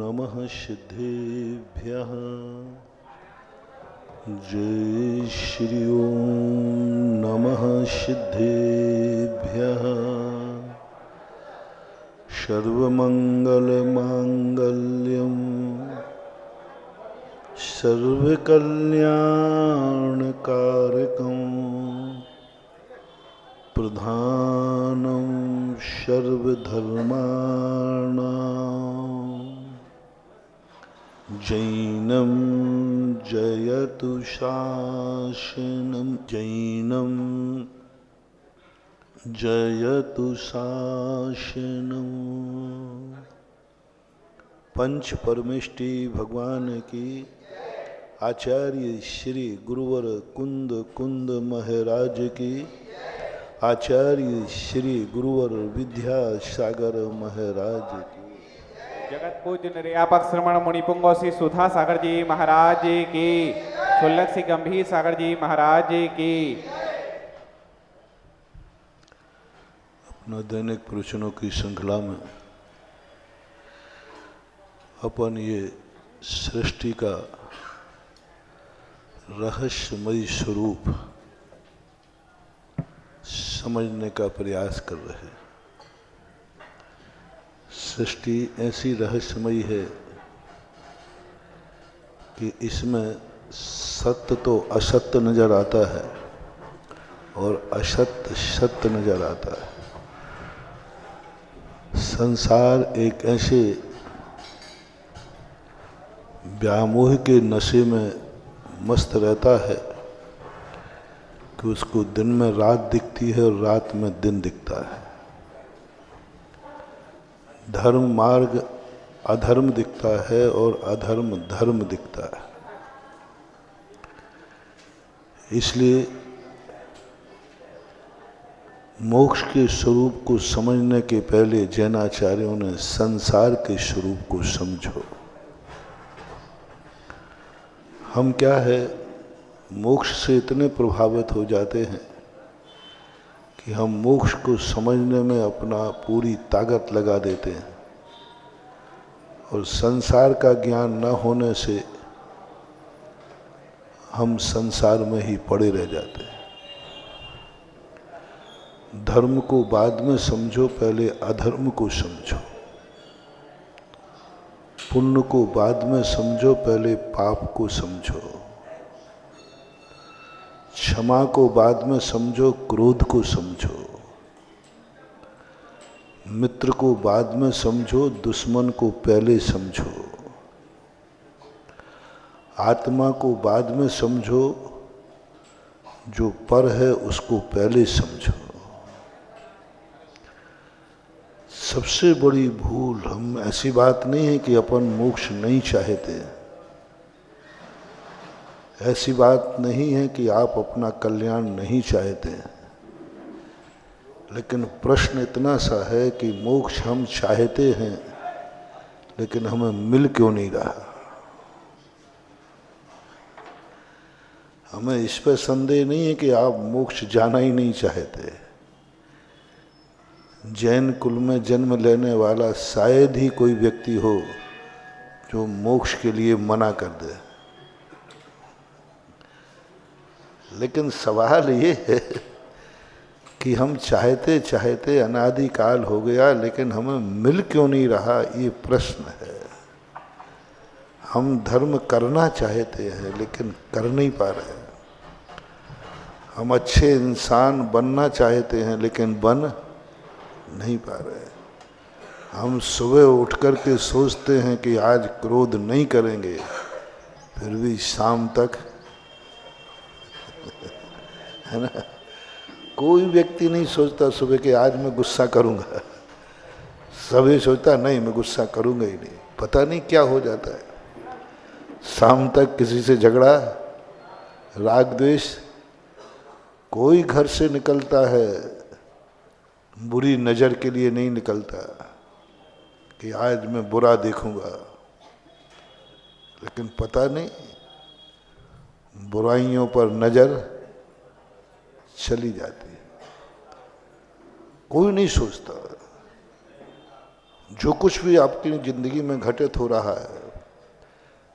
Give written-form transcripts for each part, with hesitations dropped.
नमः सिद्धेभ्यः। जय श्री ओम नमः सिद्धेभ्यः। सर्वमंगलमांगल्यं सर्वकल्याणकारकं प्रधानं सर्वधर्माणां जैनं जयतु शासनं जैनं जयतु शासनं। पंच परमेष्टि भगवान की आचार्य श्री गुरुवर कुंद कुंद महाराज की आचार्य श्री गुरुवर विद्यासागर महाराज की जगत पूज्य निर्यापक श्रमण मुनिपुंगो श्री सुधा सागर जी महाराज की सुल्लक श्री गंभीर सागर जी महाराज की। अपना दैनिक प्रवचनों की श्रृंखला में अपन ये सृष्टि का रहस्यमयी स्वरूप समझने का प्रयास कर रहे हैं। सृष्टि ऐसी रहस्यमयी है कि इसमें सत्य तो असत्य नजर आता है और असत्य सत्य नजर आता है। संसार एक ऐसे व्यामोह के नशे में मस्त रहता है कि उसको दिन में रात दिखती है और रात में दिन दिखता है। धर्म मार्ग अधर्म दिखता है और अधर्म धर्म दिखता है। इसलिए मोक्ष के स्वरूप को समझने के पहले जैनाचार्यों ने संसार के स्वरूप को समझो। हम क्या है, मोक्ष से इतने प्रभावित हो जाते हैं कि हम मोक्ष को समझने में अपना पूरी ताकत लगा देते हैं और संसार का ज्ञान न होने से हम संसार में ही पड़े रह जाते हैं। धर्म को बाद में समझो, पहले अधर्म को समझो। पुण्य को बाद में समझो, पहले पाप को समझो। क्षमा को बाद में समझो, क्रोध को समझो। मित्र को बाद में समझो, दुश्मन को पहले समझो। आत्मा को बाद में समझो, जो पर है उसको पहले समझो। सबसे बड़ी भूल, हम ऐसी बात नहीं है कि अपन मोक्ष नहीं चाहते, ऐसी बात नहीं है कि आप अपना कल्याण नहीं चाहते, लेकिन प्रश्न इतना सा है कि मोक्ष हम चाहते हैं लेकिन हमें मिल क्यों नहीं रहा। हमें इस पर संदेह नहीं है कि आप मोक्ष जाना ही नहीं चाहते। जैन कुल में जन्म लेने वाला शायद ही कोई व्यक्ति हो जो मोक्ष के लिए मना कर दे। लेकिन सवाल ये है कि हम चाहते चाहते अनादिकाल हो गया लेकिन हमें मिल क्यों नहीं रहा, ये प्रश्न है। हम धर्म करना चाहते हैं लेकिन कर नहीं पा रहे। हम अच्छे इंसान बनना चाहते हैं लेकिन बन नहीं पा रहे। हम सुबह उठ कर के सोचते हैं कि आज क्रोध नहीं करेंगे, फिर भी शाम तक है ना। कोई व्यक्ति नहीं सोचता सुबह कि आज मैं गुस्सा करूंगा। सभी सोचता नहीं मैं गुस्सा करूंगा ही नहीं। पता नहीं क्या हो जाता है। शाम तक किसी से झगड़ा, राग द्वेष। कोई घर से निकलता है बुरी नज़र के लिए नहीं निकलता कि आज मैं बुरा देखूंगा, लेकिन पता नहीं बुराइयों पर नज़र चली जाती है। कोई नहीं सोचता। जो कुछ भी आपकी ज़िंदगी में घटित हो रहा है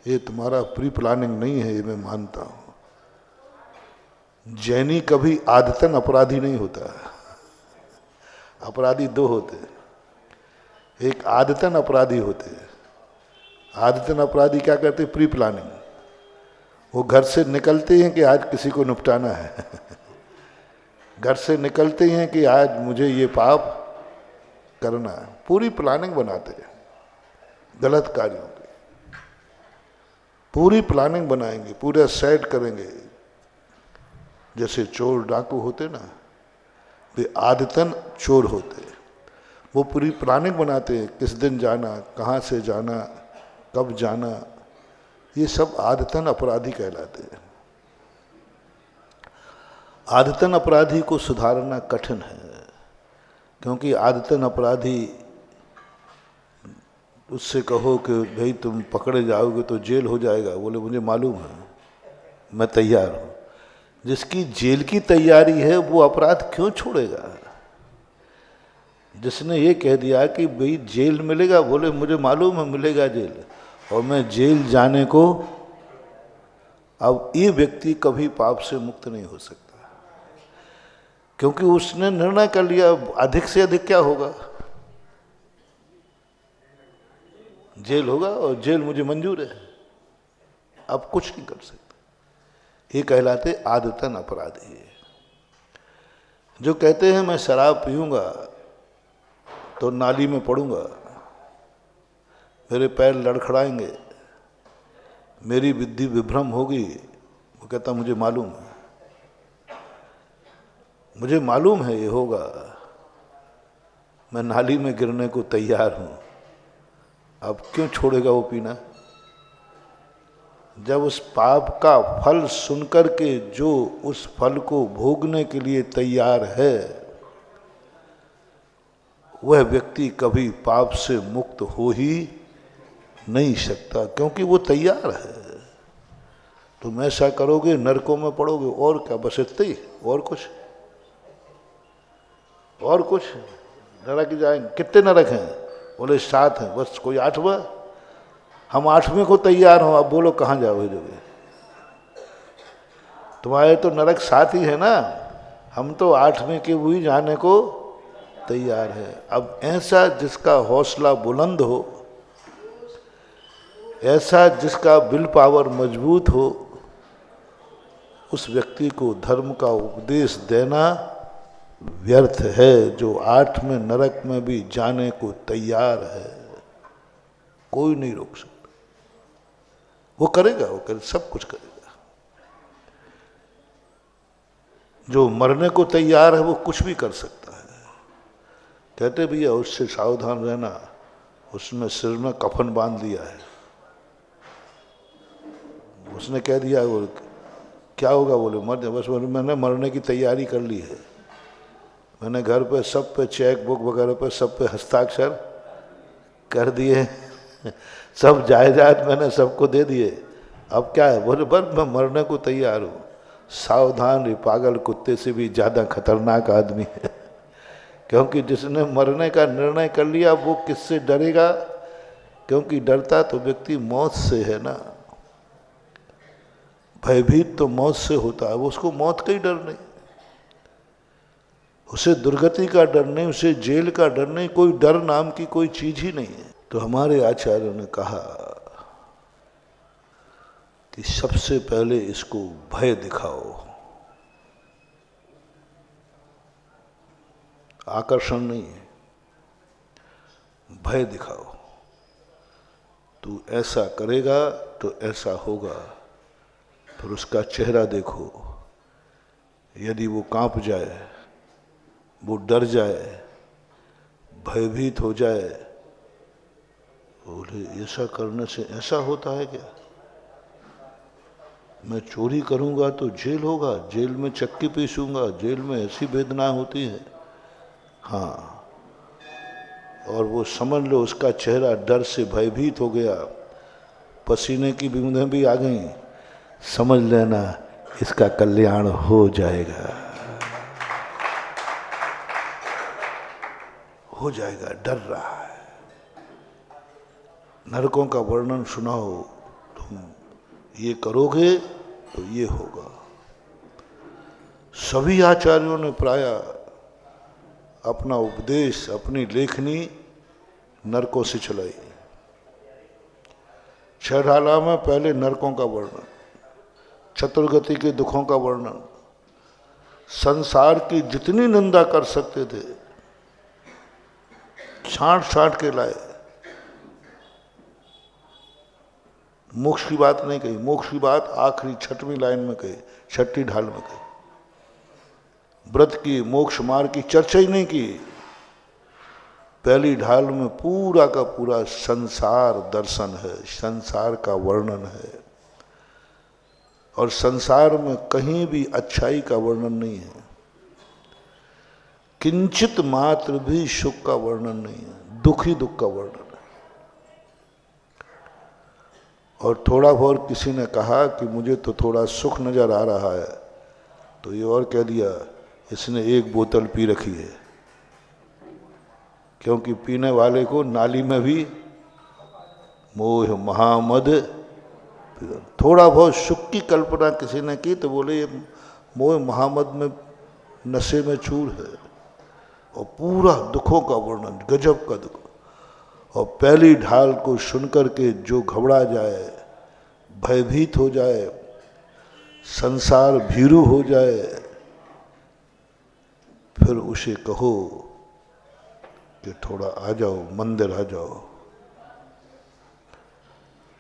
ये तुम्हारा प्री प्लानिंग नहीं है, ये मैं मानता हूँ। जैनी कभी आदतन अपराधी नहीं होता। अपराधी दो होते हैं, एक आदतन अपराधी होते हैं। आदतन अपराधी क्या करते हैं? Pre planning. वो घर से निकलते हैं कि आज किसी को निपटाना है घर से निकलते हैं कि आज मुझे ये पाप करना है, पूरी प्लानिंग बनाते हैं गलत कार्यों की। पूरी प्लानिंग बनाएंगे, पूरा सेट करेंगे। जैसे चोर डाकू होते ना, वे आदतन चोर होते हैं। वो पूरी प्लानिंग बनाते हैं, किस दिन जाना, कहाँ से जाना, कब जाना। ये सब आदतन अपराधी कहलाते हैं। आदतन अपराधी को सुधारना कठिन है, क्योंकि आदतन अपराधी, उससे कहो कि भाई तुम पकड़े जाओगे तो जेल हो जाएगा, बोले मुझे मालूम है, मैं तैयार हूँ। जिसकी जेल की तैयारी है वो अपराध क्यों छोड़ेगा? जिसने ये कह दिया कि भाई जेल मिलेगा, बोले मुझे मालूम है मिलेगा जेल, और मैं जेल जाने को, अब ये व्यक्ति कभी पाप से मुक्त नहीं हो सकता, क्योंकि उसने निर्णय कर लिया अधिक से अधिक क्या होगा, जेल होगा, और जेल मुझे मंजूर है, अब कुछ नहीं कर सकता। ये कहलाते आदतन अपराधी। जो कहते हैं मैं शराब पीऊंगा तो नाली में पड़ूंगा, मेरे पैर लड़खड़ाएंगे, मेरी बुद्धि विभ्रम होगी, वो कहता मुझे मालूम है, मुझे मालूम है ये होगा, मैं नाली में गिरने को तैयार हूं। अब क्यों छोड़ेगा वो पीना? जब उस पाप का फल सुनकर के जो उस फल को भोगने के लिए तैयार है, वह व्यक्ति कभी पाप से मुक्त हो ही नहीं सकता, क्योंकि वो तैयार है। तुम ऐसा करोगे नरकों में पड़ोगे, और क्या, बस इतना ही, और कुछ नरक जाएंगे। कितने नरक हैं? बोले 7 हैं, बस कोई 8वां? हम 8वें को तैयार हो, अब बोलो कहाँ जाओगे? जोगे तुम्हारे तो नरक 7 ही है ना, हम तो 8वें के वही जाने को तैयार है। अब ऐसा जिसका हौसला बुलंद हो, ऐसा जिसका विल पावर मजबूत हो, उस व्यक्ति को धर्म का उपदेश देना व्यर्थ है, जो 8वें नरक में भी जाने को तैयार है। कोई नहीं रोक सकता। वो करेगा, सब कुछ करेगा। जो मरने को तैयार है वो कुछ भी कर सकता है। कहते भैया उससे सावधान रहना, उसने सिर में कफन बांध दिया है, उसने कह दिया वो क्या होगा, बोले मर जाए, बस मैंने मरने की तैयारी कर ली है, मैंने घर पे सब पे चेक बुक वगैरह पे सब पे हस्ताक्षर कर दिए, सब जायदाद मैंने सबको दे दिए, अब क्या है, बोले बस मैं मरने को तैयार हूँ। सावधान, ये पागल कुत्ते से भी ज़्यादा खतरनाक आदमी है, क्योंकि जिसने मरने का निर्णय कर लिया वो किससे डरेगा? क्योंकि डरता तो व्यक्ति मौत से है ना, भयभीत तो मौत से होता है, वो उसको मौत का ही डर नहीं, उसे दुर्गति का डर नहीं, उसे जेल का डर नहीं, कोई डर नाम की कोई चीज ही नहीं है। तो हमारे आचार्यों ने कहा कि सबसे पहले इसको भय दिखाओ, आकर्षण नहीं है, भय दिखाओ। तू ऐसा करेगा तो ऐसा होगा, फिर उसका चेहरा देखो, यदि वो कांप जाए, वो डर जाए, भयभीत हो जाए, बोले ऐसा करने से ऐसा होता है क्या? मैं चोरी करूंगा तो जेल होगा, जेल में चक्की पीसूंगा, जेल में ऐसी वेदना होती है। हाँ, और वो समझ लो उसका चेहरा डर से भयभीत हो गया, पसीने की बूंदें भी आ गईं, समझ लेना इसका कल्याण हो जाएगा, हो जाएगा, डर रहा है। नरकों का वर्णन सुनाओ, तुम ये करोगे तो ये होगा। सभी आचार्यों ने प्राय अपना उपदेश, अपनी लेखनी नरकों से चलाई। छहढाला में पहले नरकों का वर्णन, चतुर्गति के दुखों का वर्णन, संसार की जितनी निंदा कर सकते थे छांट छांट के लाए। मोक्ष की बात नहीं कही, मोक्ष की बात आखिरी 6वीं लाइन में कही, 6ठी ढाल में कही। व्रत की, मोक्ष मार्ग की चर्चा ही नहीं की। पहली ढाल में पूरा का पूरा संसार दर्शन है, संसार का वर्णन है, और संसार में कहीं भी अच्छाई का वर्णन नहीं है, किंचित मात्र भी सुख का वर्णन नहीं है, दुख ही दुख का वर्णन है। और थोड़ा बहुत किसी ने कहा कि मुझे तो थोड़ा सुख नजर आ रहा है, तो ये और कह दिया इसने 1 बोतल पी रखी है, क्योंकि पीने वाले को नाली में भी मोह महामद। थोड़ा बहुत सुख की कल्पना किसी ने की तो बोले ये मोह महामद में नशे में चूर है, और पूरा दुखों का वर्णन, गजब का दुख। और पहली ढाल को सुनकर के जो घबरा जाए, भयभीत हो जाए, संसार भीरू हो जाए, फिर उसे कहो कि थोड़ा आ जाओ, मंदिर आ जाओ।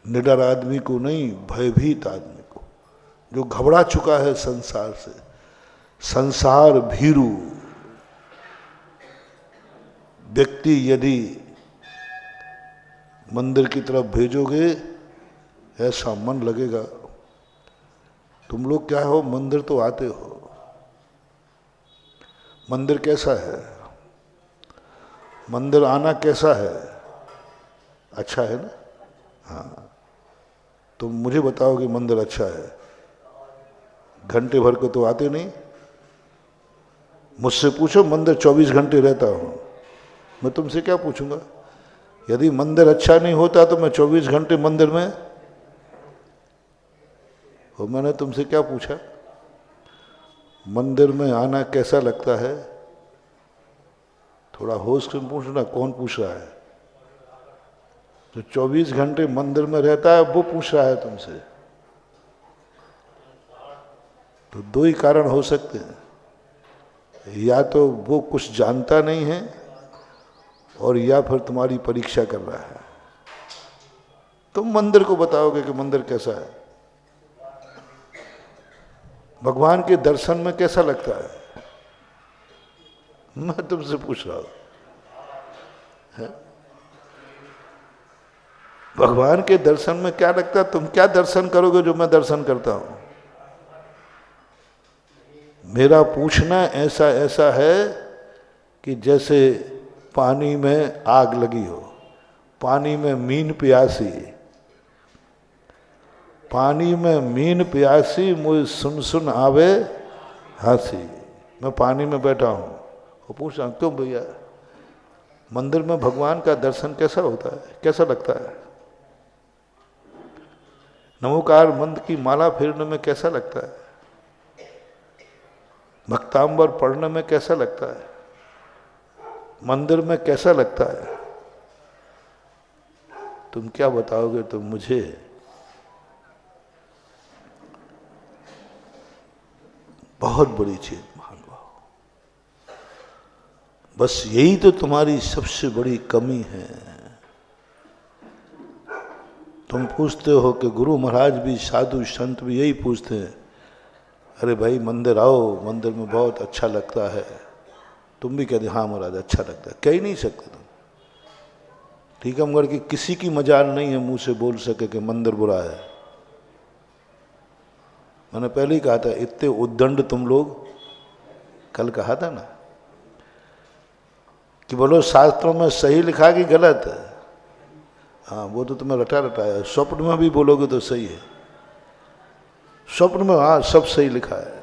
निडर आदमी को नहीं, भयभीत आदमी को, जो घबरा चुका है संसार से, संसार भीरू व्यक्ति यदि मंदिर की तरफ भेजोगे, ऐसा मन लगेगा तुम लोग क्या हो, मंदिर तो आते हो। मंदिर कैसा है, मंदिर आना कैसा है, अच्छा है ना? हाँ, तुम मुझे बताओ कि मंदिर अच्छा है, घंटे भर को तो आते नहीं। मुझसे पूछो मंदिर 24 घंटे रहता हूँ, मैं तुमसे क्या पूछूंगा? यदि मंदिर अच्छा नहीं होता तो मैं 24 घंटे मंदिर में, और मैंने तुमसे क्या पूछा? मंदिर में आना कैसा लगता है? थोड़ा होश से पूछना, कौन पूछ रहा है? जो 24 घंटे मंदिर में रहता है वो पूछ रहा है तुमसे। तो 2 ही कारण हो सकते हैं, या तो वो कुछ जानता नहीं है, और या फिर तुम्हारी परीक्षा कर रहा है। तुम मंदिर को बताओगे कि मंदिर कैसा है, भगवान के दर्शन में कैसा लगता है, मैं तुमसे पूछ रहा हूं। भगवान के दर्शन में क्या लगता है? तुम क्या दर्शन करोगे जो मैं दर्शन करता हूं? मेरा पूछना ऐसा ऐसा है कि जैसे पानी में आग लगी हो, पानी में मीन प्यासी, पानी में मीन प्यासी, मुझे सुन सुन आवे हंसी। मैं पानी में बैठा हूँ और पूछ रहा हूँ क्यों भैया, मंदिर में भगवान का दर्शन कैसा होता है, कैसा लगता है? नमोकार मंत्र की माला फेरने में कैसा लगता है? भक्तांबर पढ़ने में कैसा लगता है? मंदिर में कैसा लगता है? तुम क्या बताओगे तुम मुझे? बहुत बड़ी चीज मान लो। बस यही तो तुम्हारी सबसे बड़ी कमी है। तुम पूछते हो कि गुरु महाराज भी, साधु संत भी यही पूछते हैं, अरे भाई मंदिर आओ, मंदिर में बहुत अच्छा लगता है। तुम भी कहते हाँ महाराज अच्छा लगता है, कह ही नहीं सकते तुम। टीकमगढ़ की किसी की मजाल नहीं है मुंह से बोल सके कि मंदिर बुरा है। मैंने पहले ही कहा था, इतने उद्दंड तुम लोग, कल कहा था ना कि बोलो शास्त्रों में सही लिखा कि गलत है। हाँ, वो तो तुम्हें रटा रटाया, स्वप्न में भी बोलोगे तो सही है, स्वप्न में हाँ सब सही लिखा है।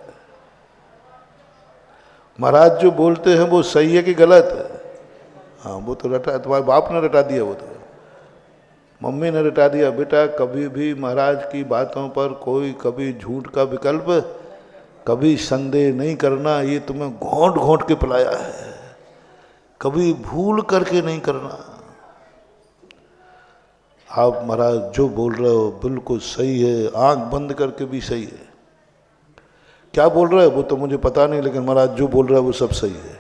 महाराज जो बोलते हैं वो सही है कि गलत है? हाँ, वो तो रटा, तुम्हारे बाप ने रटा दिया वो तो। मम्मी ने रटा दिया, बेटा कभी भी महाराज की बातों पर कोई कभी झूठ का विकल्प, कभी संदेह नहीं करना, ये तुम्हें घोंट घोंट के पिलाया है, कभी भूल करके नहीं करना। आप महाराज जो बोल रहे हो बिल्कुल सही है, आंख बंद करके भी सही है। क्या बोल रहे हो वो तो मुझे पता नहीं, लेकिन महाराज जो बोल रहा है वो सब सही है।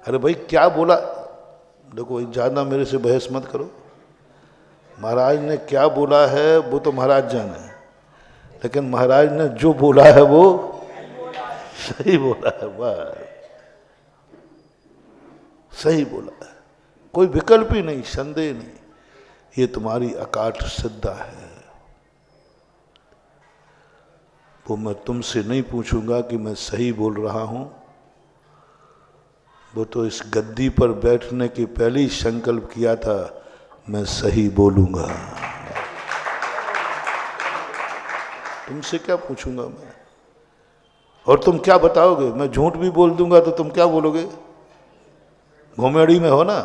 अरे भाई क्या बोला, देखो ज़्यादा मेरे से बहस मत करो। महाराज ने क्या बोला है वो तो महाराज जाने, लेकिन महाराज ने जो बोला है वो सही बोला है, बस सही बोला है, कोई विकल्प ही नहीं, संदेह नहीं। ये तुम्हारी अकाट श्रद्धा है। वो मैं तुमसे नहीं पूछूंगा कि मैं सही बोल रहा हूं, वो तो इस गद्दी पर बैठने के पहले ही संकल्प किया था मैं सही बोलूंगा। तुमसे क्या पूछूंगा मैं, और तुम क्या बताओगे? मैं झूठ भी बोल दूंगा तो तुम क्या बोलोगे? घुमेड़ी में हो ना।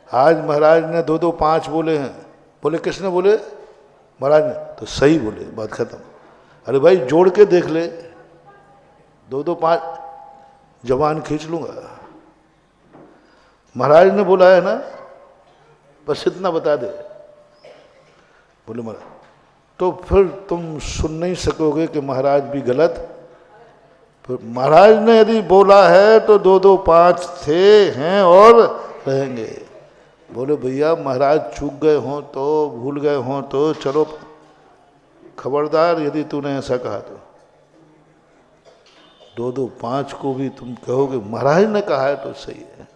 आज महाराज ने 2-2-5 बोले हैं, बोले किसने बोले? महाराज ने, तो सही बोले, बात खत्म। अरे भाई जोड़ के देख ले, 2-2-5 जवान खींच लूंगा। महाराज ने बोला है ना, बस इतना बता दे। बोले महाराज, तो फिर तुम सुन नहीं सकोगे कि महाराज भी गलत। फिर महाराज ने यदि बोला है तो 2-2-5 थे, हैं और रहेंगे। बोले भैया महाराज चूक गए हों तो, भूल गए हों तो चलो, खबरदार यदि तूने ऐसा कहा तो 2-2-5 को भी तुम कहोगे महाराज ने कहा है तो सही है।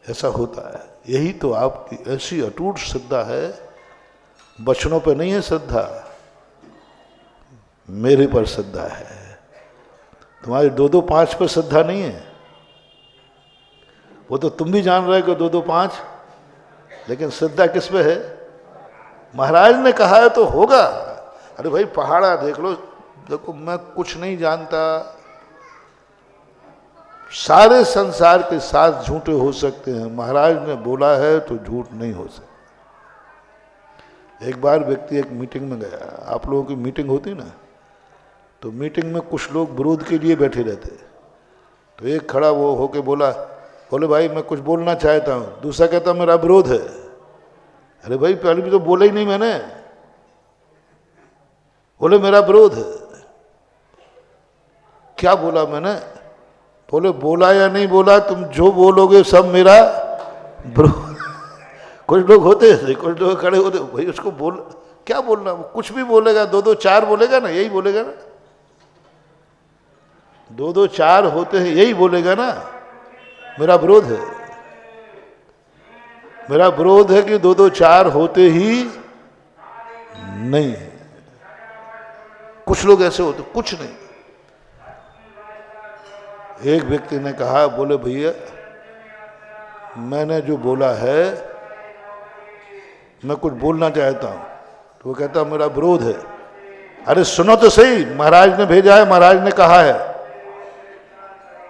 ऐसा होता है। यही तो आपकी ऐसी अटूट श्रद्धा है। बचनों पे नहीं है श्रद्धा, मेरे पर श्रद्धा है। तुम्हारी 2-2-5 पर श्रद्धा नहीं है। वो तो तुम भी जान रहे हो 2-2-5, लेकिन श्रद्धा किस पे है? महाराज ने कहा है तो होगा। अरे भाई पहाड़ा देख लो, देखो मैं कुछ नहीं जानता, सारे संसार के साथ झूठे हो सकते हैं, महाराज ने बोला है तो झूठ नहीं हो सकता। एक बार व्यक्ति एक मीटिंग में गया, आप लोगों की मीटिंग होती ना, तो मीटिंग में कुछ लोग विरोध के लिए बैठे रहते, तो एक खड़ा वो होके बोले भाई मैं कुछ बोलना चाहता हूँ। दूसरा कहता मेरा विरोध है। अरे भाई पहले भी तो बोला ही नहीं मैंने। बोले मेरा विरोध है। क्या बोला मैंने? बोले बोला या नहीं बोला, तुम जो बोलोगे सब मेरा विरोध। कुछ लोग होते हैं, कुछ लोग खड़े होते, भाई उसको बोल, क्या बोलना, वो कुछ भी बोलेगा, 2-2-4 बोलेगा ना, यही बोलेगा ना, 2-2-4 होते हैं, यही बोलेगा ना मेरा विरोध है। मेरा विरोध है कि 2-2-4 होते ही नहीं है। कुछ लोग ऐसे होते, कुछ नहीं। एक व्यक्ति ने कहा, बोले भैया मैंने जो बोला है, मैं कुछ बोलना चाहता हूं। तो वो कहता मेरा विरोध है। अरे सुनो तो सही, महाराज ने भेजा है, महाराज ने कहा है।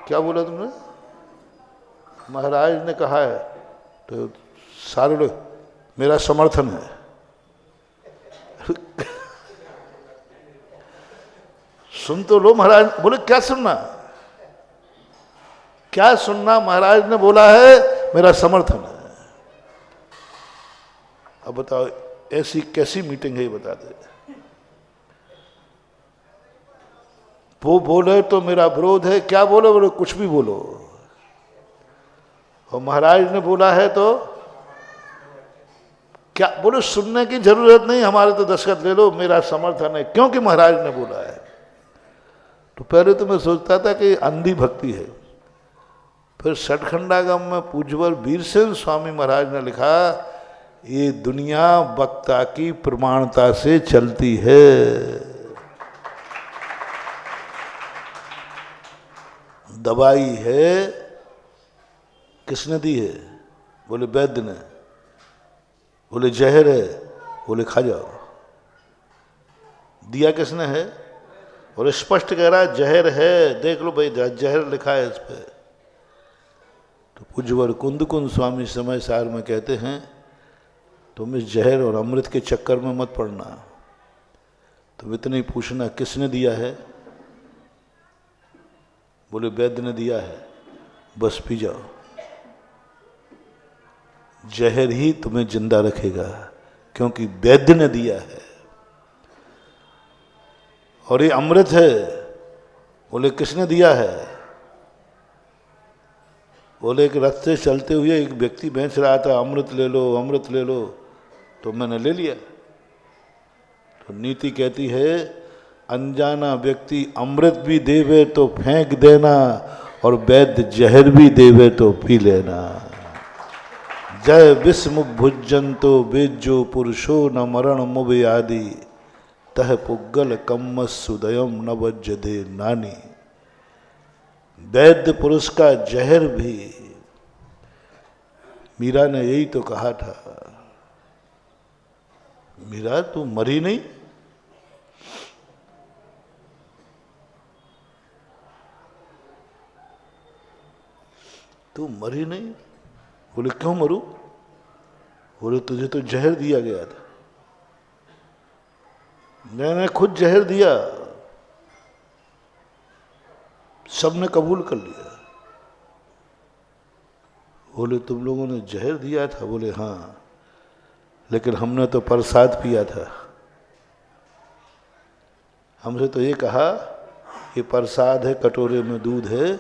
क्या बोला तुमने? महाराज ने कहा है। तो सारे लोग, मेरा समर्थन है। सुन तो लो। महाराज बोले क्या सुनना, क्या सुनना? महाराज ने बोला है मेरा समर्थन है। अब बताओ ऐसी कैसी मीटिंग है ये बता दे। वो बोले तो मेरा विरोध है, क्या बोले? बोले कुछ भी बोलो। और महाराज ने बोला है तो क्या? बोले सुनने की जरूरत नहीं, हमारे तो दस्तखत ले लो, मेरा समर्थन है, क्योंकि महाराज ने बोला है। तो पहले तो मैं सोचता था कि अंधी भक्ति है। फिर सठखंडागम में पूज्यवर वीरसेन स्वामी महाराज ने लिखा, ये दुनिया वक्ता की प्रमाणता से चलती है। दवाई है, किसने दी है? बोले वैद्य ने। बोले जहर है, बोले खा जाओ। दिया किसने है? और स्पष्ट कह रहा है जहर है, देख लो भाई जहर लिखा है इस पे। तो तो पूज्यवर कुंद कुंद स्वामी समय सार में कहते हैं तुम इस जहर और अमृत के चक्कर में मत पड़ना। तुम इतना ही पूछना किसने दिया है, बोले वैद्य ने दिया है, बस पी जाओ। जहर ही तुम्हें जिंदा रखेगा क्योंकि वैद्य ने दिया है। और ये अमृत है, बोले किसने दिया है, बोले कि रास्ते चलते हुए एक व्यक्ति बेच रहा था अमृत ले लो अमृत ले लो, तो मैंने ले लिया। तो नीति कहती है अनजाना व्यक्ति अमृत भी देवे तो फेंक देना और वैद्य जहर भी देवे तो पी लेना। जय विस्मुख भुजंतो बेजो पुरुषो न मरण मुभ आदि तह पुग्गल कम्म सुदयम न वज्जदे नानी। वैद्य पुरुष का जहर भी, मीरा ने यही तो कहा था, मीरा तू मरी नहीं, तू मरी नहीं। बोले क्यों मरूं, बोले तुझे तो जहर दिया गया था। मैंने खुद जहर दिया, सबने कबूल कर लिया। बोले तुम लोगों ने जहर दिया था, बोले हाँ, लेकिन हमने तो प्रसाद पिया था। हमसे तो ये कहा ये प्रसाद है, कटोरे में दूध है,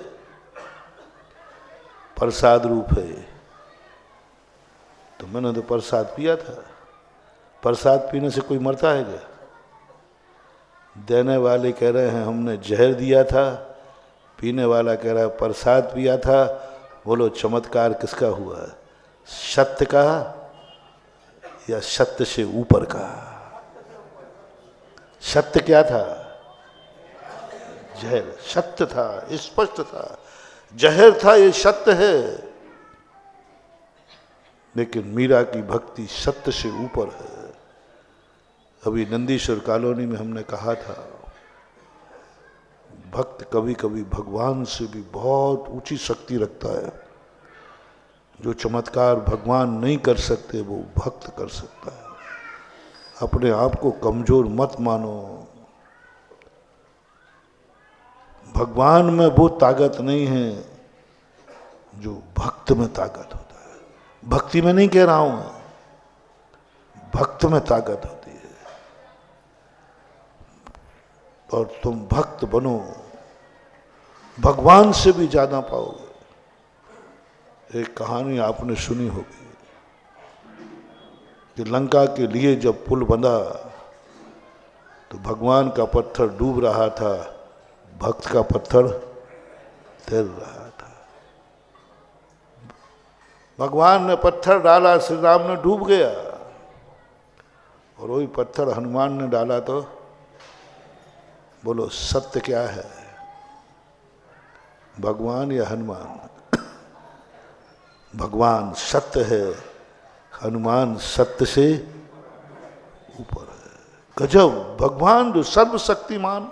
प्रसाद रूप है। तो मैंने तो प्रसाद पिया था। प्रसाद पीने से कोई मरता है क्या? देने वाले कह रहे हैं हमने जहर दिया था, पीने वाला कह रहा है प्रसाद पिया था। बोलो चमत्कार किसका हुआ, सत्य का या सत्य से ऊपर का? सत्य क्या था? जहर। सत्य था, स्पष्ट था। जहर था, ये सत्य है। लेकिन मीरा की भक्ति सत्य से ऊपर है। अभी नंदीश्वर कॉलोनी में हमने कहा था भक्त कभी कभी भगवान से भी बहुत ऊंची शक्ति रखता है। जो चमत्कार भगवान नहीं कर सकते वो भक्त कर सकता है। अपने आप को कमजोर मत मानो। भगवान में वो ताकत नहीं है जो भक्त में ताकत होता है। भक्ति में नहीं कह रहा हूं, भक्त में ताकत होती है। और तुम भक्त बनो, भगवान से भी ज्यादा पाओगे। एक कहानी आपने सुनी होगी कि लंका के लिए जब पुल बंधा तो भगवान का पत्थर डूब रहा था, भक्त का पत्थर तैर रहा था। भगवान ने पत्थर डाला, श्री राम ने डूब गया। और वही पत्थर हनुमान ने डाला तो बोलो सत्य क्या है, भगवान या हनुमान? भगवान सत्य है, हनुमान सत्य से ऊपर है। गजब! भगवान जो सर्वशक्तिमान,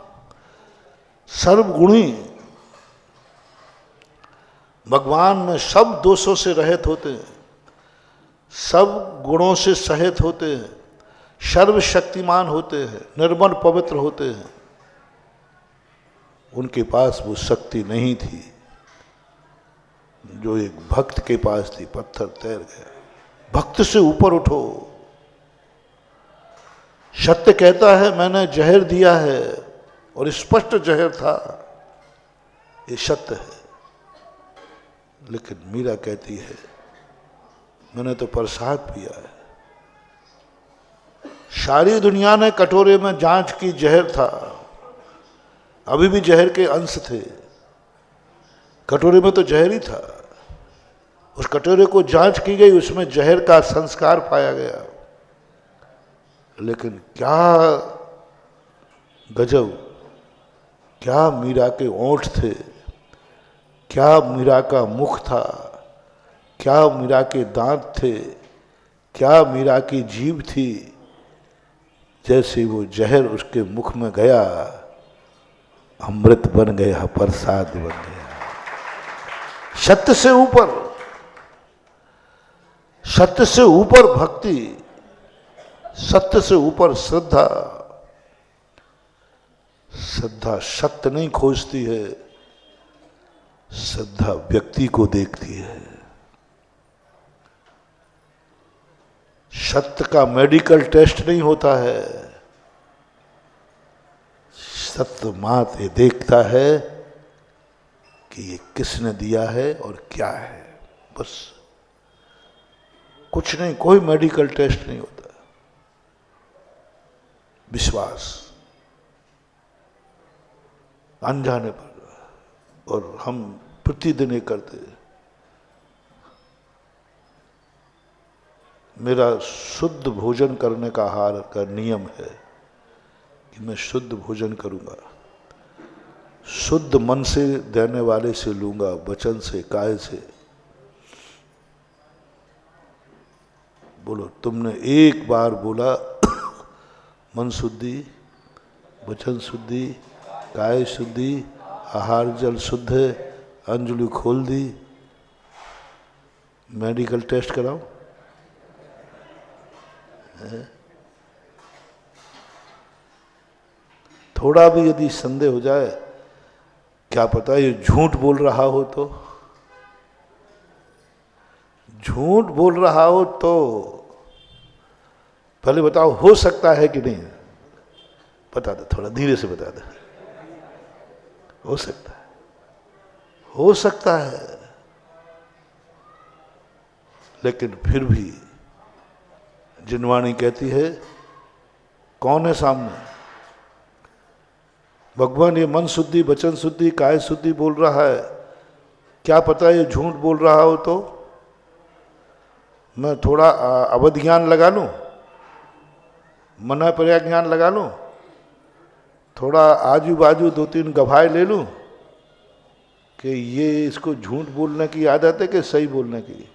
सर्वगुणी, भगवान में सब दोषों से रहित होते हैं, सब गुणों से सहित होते हैं, सर्वशक्तिमान होते हैं, निर्मल पवित्र होते हैं। उनके पास वो शक्ति नहीं थी जो एक भक्त के पास थी। पत्थर तैर गया। भक्त से ऊपर उठो। सत्य कहता है मैंने जहर दिया है और स्पष्ट जहर था, ये सत्य है। लेकिन मीरा कहती है मैंने तो प्रसाद पिया है। सारी दुनिया ने कटोरे में जांच की, जहर था, अभी भी जहर के अंश थे। कटोरे में तो जहर ही था। उस कटोरे को जांच की गई, उसमें जहर का संस्कार पाया गया। लेकिन क्या गजब! क्या मीरा के ओंठ थे, क्या मीरा का मुख था, क्या मीरा के दांत थे, क्या मीरा की जीभ थी। जैसे वो जहर उसके मुख में गया, अमृत बन गया, प्रसाद बन गया। सत्य से ऊपर। सत्य से ऊपर भक्ति, सत्य से ऊपर श्रद्धा। श्रद्धा सत्य नहीं खोजती है, श्रद्धा व्यक्ति को देखती है। सत्य का मेडिकल टेस्ट नहीं होता है, सत्य मात्र ये देखता है कि ये किसने दिया है और क्या है, बस। कुछ नहीं, कोई मेडिकल टेस्ट नहीं होता। विश्वास अनजाने पर, और हम प्रतिदिन ये करते हैं। मेरा शुद्ध भोजन करने का आहार का नियम है कि मैं शुद्ध भोजन करूंगा, शुद्ध मन से देने वाले से लूंगा, वचन से, काय से। बोलो, तुमने एक बार बोला मन शुद्धि, वचन शुद्धि, काय शुद्धि, आहार जल शुद्ध है, अंजलि खोल दी, मेडिकल टेस्ट कराओ। थोड़ा भी यदि संदेह हो जाए, क्या पता ये झूठ बोल रहा हो, तो झूठ बोल रहा हो तो पहले बताओ हो सकता है कि नहीं। बता दे, थोड़ा धीरे से बता दे। हो सकता है, हो सकता है, लेकिन फिर भी जिनवाणी कहती है, कौन है सामने? भगवान ये मन शुद्धि, वचन शुद्धि, काय शुद्धि बोल रहा है, क्या पता ये झूठ बोल रहा हो तो मैं थोड़ा अवध ज्ञान लगा लूं, मना पर्या ज्ञान लगा लूं, थोड़ा आजू बाजू दो तीन गवाह ले लूं कि ये इसको झूठ बोलने की आदत है कि सही बोलने की।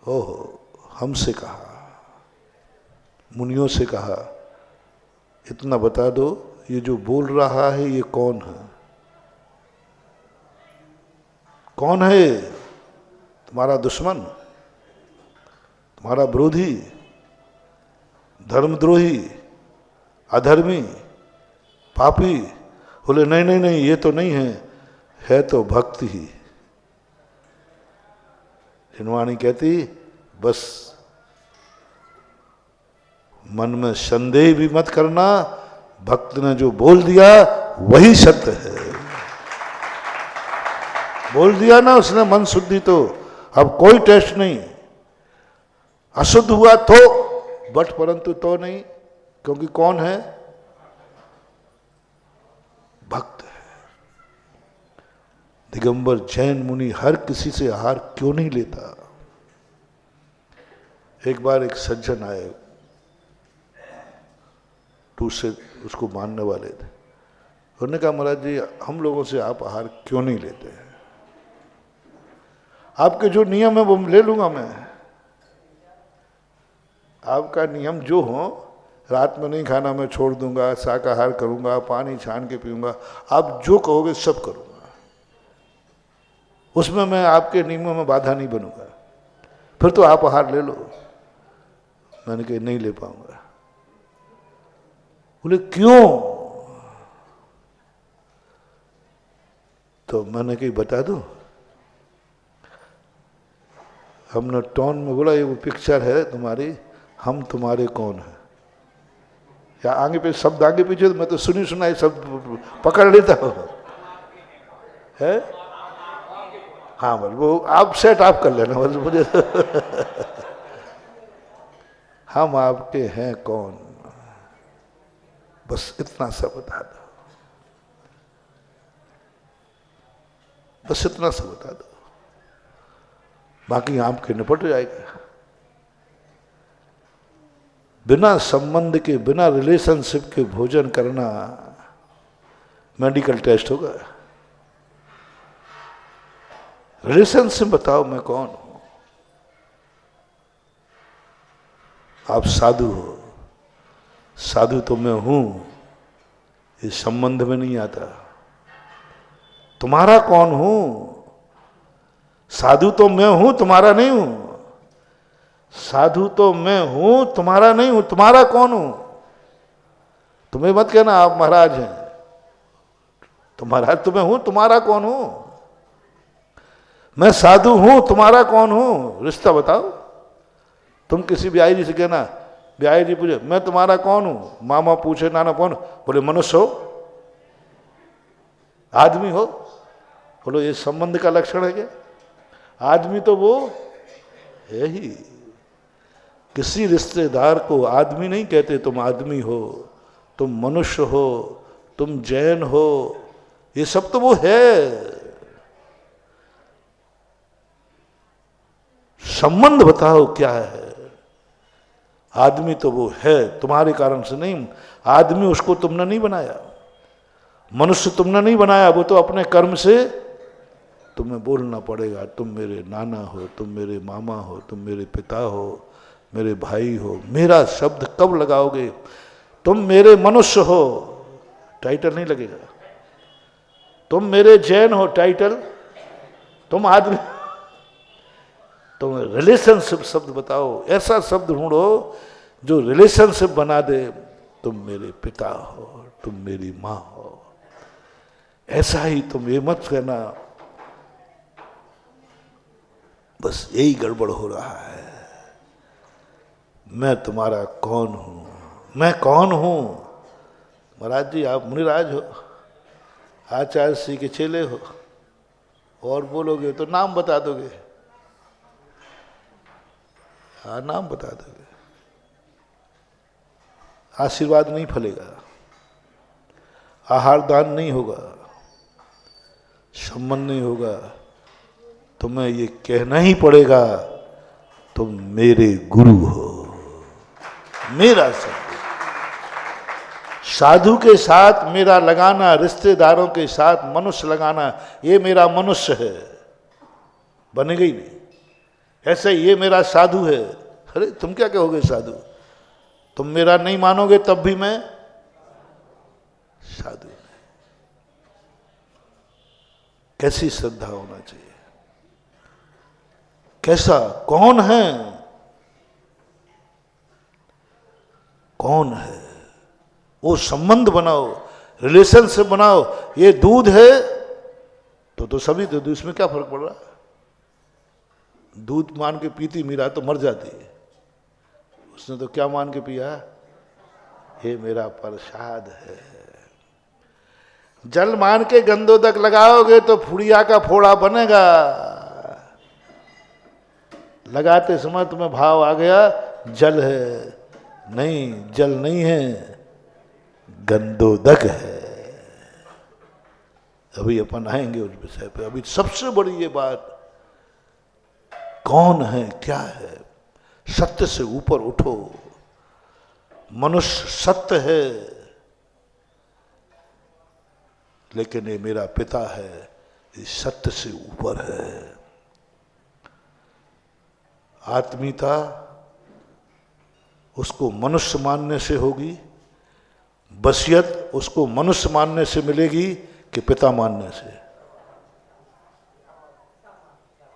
ओहो, हमसे कहा, मुनियों से कहा, इतना बता दो, ये जो बोल रहा है ये कौन है? कौन है? तुम्हारा दुश्मन, तुम्हारा विरोधी, धर्मद्रोही, अधर्मी, पापी? बोले नहीं नहीं नहीं, ये तो नहीं है तो भक्ति ही। जिनवाणी कहती, बस मन में संदेह भी मत करना, भक्त ने जो बोल दिया वही सत्य है। बोल दिया ना उसने मन शुद्धि, तो अब कोई टेस्ट नहीं। अशुद्ध हुआ तो बट, परंतु तो नहीं, क्योंकि कौन है? भक्त है। दिगंबर जैन मुनि हर किसी से आहार क्यों नहीं लेता? एक बार एक सज्जन आए, दूसरे उसको मानने वाले थे। उन्होंने कहा, महाराज जी, हम लोगों से आप आहार क्यों नहीं लेते हैं? आपके जो नियम है वो ले लूंगा मैं, आपका नियम जो हो, रात में नहीं खाना मैं छोड़ दूंगा, शाकाहार करूंगा, पानी छान के पीऊंगा, आप जो कहोगे सब करूंगा, उसमें मैं आपके नियमों में बाधा नहीं बनूंगा। फिर तो आप आहार ले लो। मैंने कहा नहीं ले पाऊंगा। बोले क्यों? तो मैंने कही बता दो। हमने टोन में बोला, ये वो पिक्चर है तुम्हारी, हम तुम्हारे कौन है, या आगे पे शब्द आगे पीछे, तो मैं तो सुनी सुनाई शब्द पकड़ लेता हूं, है? हाँ, बस वो आप सेट आप कर लेना, बस मुझे हम आपके हैं कौन, बस इतना सा बता दो, बस इतना सा बता दो, बाकी आपके निपट जाएगा। बिना संबंध के, बिना रिलेशनशिप के भोजन करना मेडिकल टेस्ट होगा। रिलेशनशिप बताओ मैं कौन हूं? आप साधु हो, साधु तो मैं हूं, इस संबंध में नहीं आता। तुम्हारा कौन हूं? साधु तो मैं हूं, तुम्हारा नहीं हूं। साधु तो मैं हूं, तुम्हारा नहीं हूं। तुम्हारा कौन हूं? तुम्हें मत कहना आप महाराज हैं। तो महाराज तो मैं हूं, तुम्हारा कौन हूं? मैं साधु हूं, तुम्हारा कौन हूं? रिश्ता बताओ। तुम किसी ब्याही जी से कहना, ब्याही जी पूछे मैं तुम्हारा कौन हूं? मामा पूछे नाना कौन? बोले मनुष्य हो, आदमी हो। बोलो ये संबंध का लक्षण है क्या? आदमी तो वो है ही। किसी रिश्तेदार को आदमी नहीं कहते। तुम आदमी हो, तुम मनुष्य हो, तुम जैन हो, ये सब तो वो है। संबंध बताओ क्या है? आदमी तो वो है, तुम्हारे कारण से नहीं। आदमी उसको तुमने नहीं बनाया, मनुष्य तुमने नहीं बनाया, वो तो अपने कर्म से तुम्हें बोलना पड़ेगा। तुम मेरे नाना हो, तुम मेरे मामा हो, तुम मेरे पिता हो, मेरे भाई हो। मेरा शब्द कब लगाओगे? तुम मेरे मनुष्य हो, टाइटल नहीं लगेगा। तुम मेरे जैन हो, टाइटल। तुम आदमी, तुम रिलेशनशिप शब्द बताओ। ऐसा शब्द ढूंढो जो रिलेशनशिप बना दे। तुम मेरे पिता हो, तुम मेरी माँ हो। ऐसा ही तुम ये मत कहना बस यही गड़बड़ हो रहा है। मैं तुम्हारा कौन हूं? मैं कौन हूं? महाराज जी आप मुनिराज हो, आचार्य श्री के चेले हो, और बोलोगे तो नाम बता दोगे। हाँ नाम बता दोगे, आशीर्वाद नहीं फलेगा, आहार दान नहीं होगा, संबंध नहीं होगा। तुम्हें ये कहना ही पड़ेगा तुम मेरे गुरु हो, मेरा शब्द। साधु के साथ मेरा लगाना, रिश्तेदारों के साथ मनुष्य लगाना, ये मेरा मनुष्य है, बनेगा ही नहीं। ऐसे ये मेरा साधु है। अरे तुम क्या कहोगे साधु? तुम मेरा नहीं मानोगे तब भी मैं साधु। कैसी श्रद्धा होना चाहिए? कैसा, कौन है? कौन है? वो संबंध बनाओ, रिलेशनशिप बनाओ। ये दूध है तो सभी दूध, इसमें क्या फर्क पड़ रहा? दूध मान के पीती मीरा तो मर जाती है, उसने तो क्या मान के पिया? ये मेरा प्रसाद है। जल मान के गंदोदक लगाओगे तो फुड़िया का फोड़ा बनेगा। लगाते समय तुम्हें भाव आ गया जल है, नहीं जल नहीं है, गंदोदक है। अभी अपन आएंगे उस विषय पे। अभी सबसे बड़ी ये बात, कौन है, क्या है? सत्य से ऊपर उठो। मनुष्य सत्य है, लेकिन ये मेरा पिता है, ये सत्य से ऊपर है। आत्मीयता उसको मनुष्य मानने से होगी, बसियत उसको मनुष्य मानने से मिलेगी कि पिता मानने से?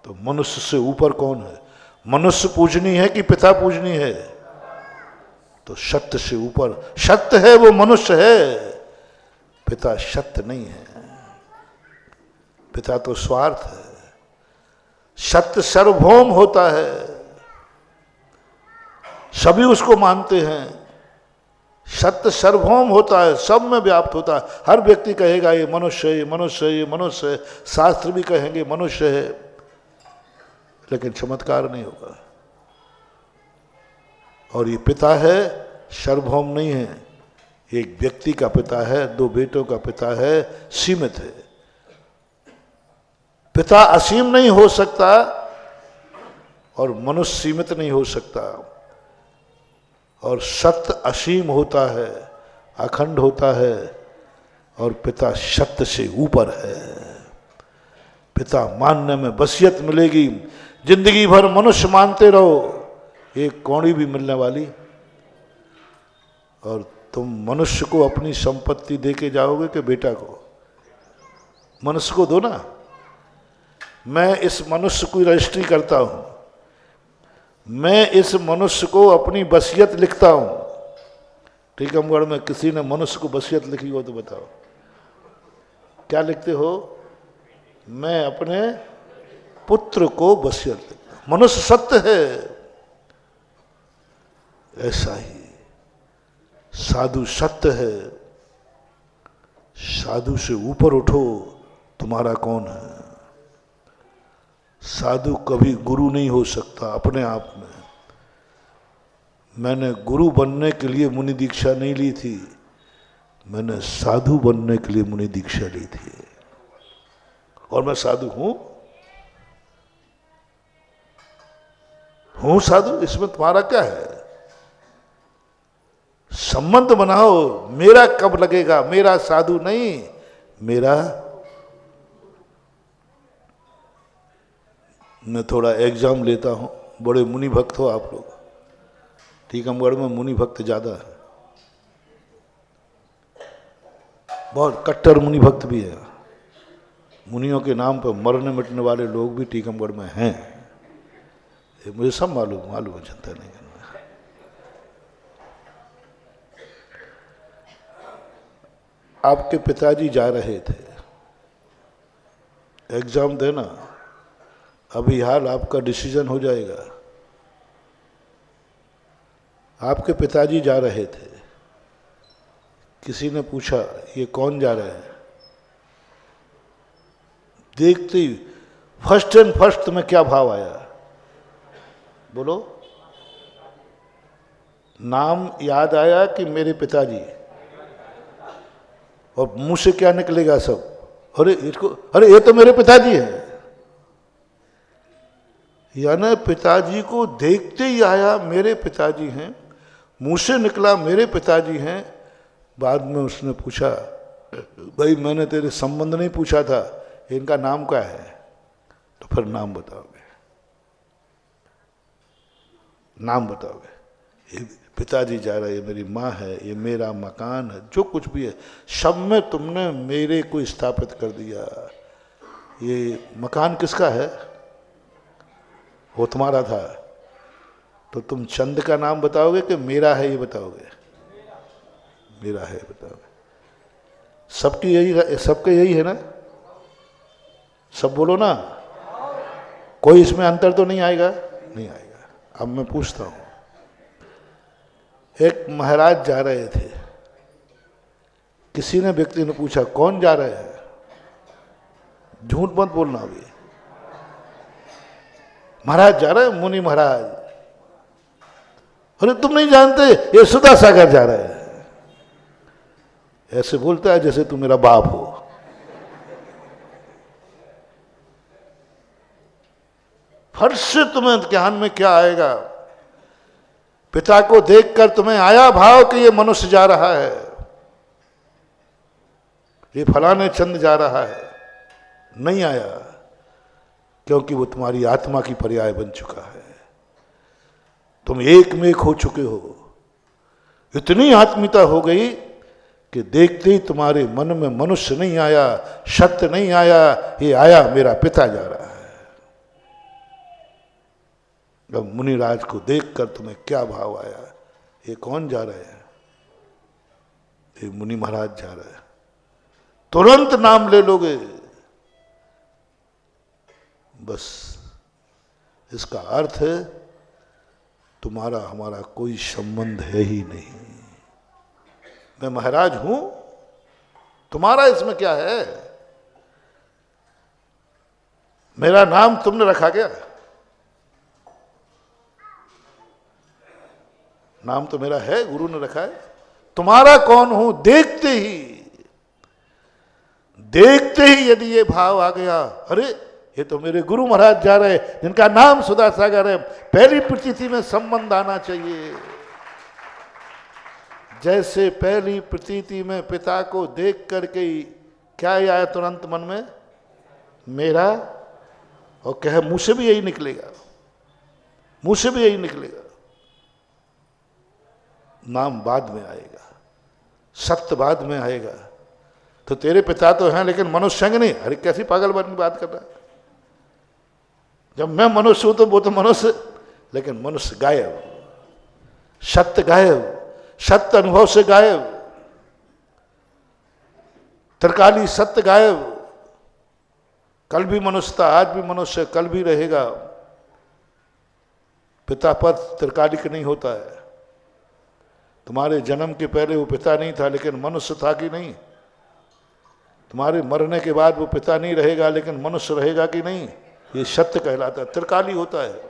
तो मनुष्य से ऊपर कौन है? मनुष्य पूजनी है कि पिता पूजनी है? तो सत्य से ऊपर, सत्य है वो मनुष्य है, पिता सत्य नहीं है। पिता तो स्वार्थ है। सत्य सार्वभौम होता है, सभी उसको मानते हैं। सत्य सार्वभौम होता है, सब में व्याप्त होता है। हर व्यक्ति कहेगा ये मनुष्य है, ये मनुष्य है, ये मनुष्य है। शास्त्र भी कहेंगे मनुष्य है, लेकिन चमत्कार नहीं होगा। और ये पिता है, सार्वभौम नहीं है। एक व्यक्ति का पिता है, दो बेटों का पिता है, सीमित है। पिता असीम नहीं हो सकता और मनुष्य सीमित नहीं हो सकता। और सत्य असीम होता है, अखंड होता है, और पिता सत्य से ऊपर है। पिता मानने में बसियत मिलेगी। जिंदगी भर मनुष्य मानते रहो, एक कौड़ी भी मिलने वाली। और तुम मनुष्य को अपनी संपत्ति देके जाओगे कि बेटा को? मनुष्य को दो ना। मैं इस मनुष्य की रजिस्ट्री करता हूं, मैं इस मनुष्य को अपनी वसीयत लिखता हूं। टीकमगढ़ में किसी ने मनुष्य को वसीयत लिखी हो तो बताओ, क्या लिखते हो? मैं अपने पुत्र को वसीयत लिखता हूं। मनुष्य सत्य है। ऐसा ही साधु सत्य है। साधु से ऊपर उठो, तुम्हारा कौन है? साधु कभी गुरु नहीं हो सकता अपने आप में। मैंने गुरु बनने के लिए मुनि दीक्षा नहीं ली थी, मैंने साधु बनने के लिए मुनि दीक्षा ली थी। और मैं साधु हूं साधु। इसमें तुम्हारा क्या है? संबंध बनाओ। मेरा कब लगेगा? मेरा साधु नहीं, मेरा। मैं थोड़ा एग्जाम लेता हूं। बड़े मुनि भक्त हो आप लोग। टीकमगढ़ में मुनि भक्त ज्यादा है, बहुत कट्टर मुनि भक्त भी है। मुनियों के नाम पर मरने मिटने वाले लोग भी टीकमगढ़ में हैं। ये मुझे सब मालूम है, चिंता नहीं करना। आपके पिताजी जा रहे थे एग्जाम देना। अभी हाल आपका डिसीजन हो जाएगा। आपके पिताजी जा रहे थे, किसी ने पूछा ये कौन जा रहा है? देखते ही फर्स्ट एंड फर्स्ट में क्या भाव आया? बोलो। नाम याद आया कि मेरे पिताजी? और मुंह से क्या निकलेगा सब? अरे ये तो मेरे पिताजी है। यानी पिताजी को देखते ही आया मेरे पिताजी हैं, मुंह से निकला मेरे पिताजी हैं। बाद में उसने पूछा, भाई मैंने तेरे संबंध नहीं पूछा था, इनका नाम क्या है? तो फिर नाम बताओगे, नाम बताओगे। ये पिताजी जा रहे, ये मेरी माँ है, ये मेरा मकान है, जो कुछ भी है सब में तुमने मेरे को स्थापित कर दिया। ये मकान किसका है? वो तुम्हारा था। तो तुम चंद का नाम बताओगे कि मेरा है ये बताओगे? मेरा है बताओगे। सबकी यही, सबके यही है ना? सब बोलो ना। कोई इसमें अंतर तो नहीं आएगा? नहीं आएगा। अब मैं पूछता हूं, एक महाराज जा रहे थे, किसी ने व्यक्ति ने पूछा कौन जा रहे हैं? झूठ मत बोलना। अभी महाराज जा रहे हैं, मुनि महाराज। अरे तुम नहीं जानते, ये सुधा सागर जा रहे हैं। ऐसे बोलता है जैसे तुम मेरा बाप हो। फर्स्ट से तुम्हें ज्ञान में क्या आएगा? पिता को देखकर तुम्हें आया भाव कि ये मनुष्य जा रहा है, ये फलाने चंद जा रहा है? नहीं आया, क्योंकि वो तुम्हारी आत्मा की पर्याय बन चुका है। तुम एक में एक हो चुके हो। इतनी आत्मीयता हो गई कि देखते ही तुम्हारे मन में मनुष्य नहीं आया, सत्य नहीं आया, ये आया मेरा पिता जा रहा है। अब मुनिराज को देखकर तुम्हें क्या भाव आया? ये कौन जा रहा है? ये मुनि महाराज जा रहा है। तुरंत नाम ले लोगे। बस इसका अर्थ है तुम्हारा हमारा कोई संबंध है ही नहीं। मैं महाराज हूं, तुम्हारा इसमें क्या है? मेरा नाम तुमने रखा क्या? नाम तो मेरा है, गुरु ने रखा है। तुम्हारा कौन हूं? देखते ही यदि ये भाव आ गया, अरे ये तो मेरे गुरु महाराज जा रहे, जिनका नाम सुधा सागर है, पहली प्रतीति में संबंध आना चाहिए। जैसे पहली प्रतीति में पिता को देख करके ही क्या आया तुरंत मन में? मेरा। और कहे मुंह से भी यही निकलेगा, मुंह से भी यही निकलेगा। नाम बाद में आएगा, सत्य बाद में आएगा। तो तेरे पिता तो हैं लेकिन मनुष्य संग नहीं। अरे कैसी पागल बात कर रहा है? जब मैं मनुष्य हूं तो वो तो मनुष्य, लेकिन मनुष्य गायब, सत्य गायब, सत्य अनुभव से गायब, त्रिकाली सत्य गायब। कल भी मनुष्य था, आज भी मनुष्य, कल भी रहेगा। पिता पद त्रिकालिक नहीं होता है। तुम्हारे जन्म के पहले वो पिता नहीं था, लेकिन मनुष्य था कि नहीं? तुम्हारे मरने के बाद वो पिता नहीं रहेगा, लेकिन मनुष्य रहेगा कि नहीं? ये सत्य कहलाता है, त्रिकाली होता है।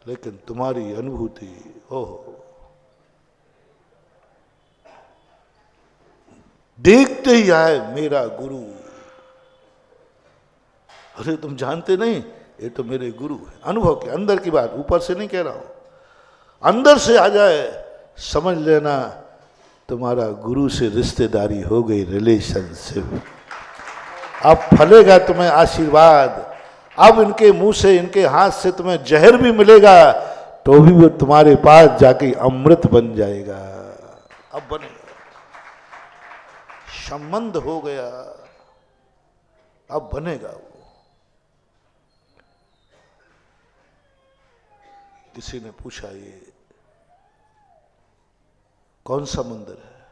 लेकिन तुम्हारी अनुभूति, ओहो, देखते ही आए मेरा गुरु। अरे तुम जानते नहीं, ये तो मेरे गुरु है। अनुभव के अंदर की बात, ऊपर से नहीं कह रहा हूं, अंदर से आ जाए, समझ लेना तुम्हारा गुरु से रिश्तेदारी हो गई, रिलेशनशिप। अब फलेगा तुम्हें आशीर्वाद। अब इनके मुंह से, इनके हाथ से तुम्हें जहर भी मिलेगा तो भी वो तुम्हारे पास जाके अमृत बन जाएगा। अब बनेगा, संबंध हो गया, अब बनेगा वो। किसी ने पूछा ये कौन सा मंदिर है?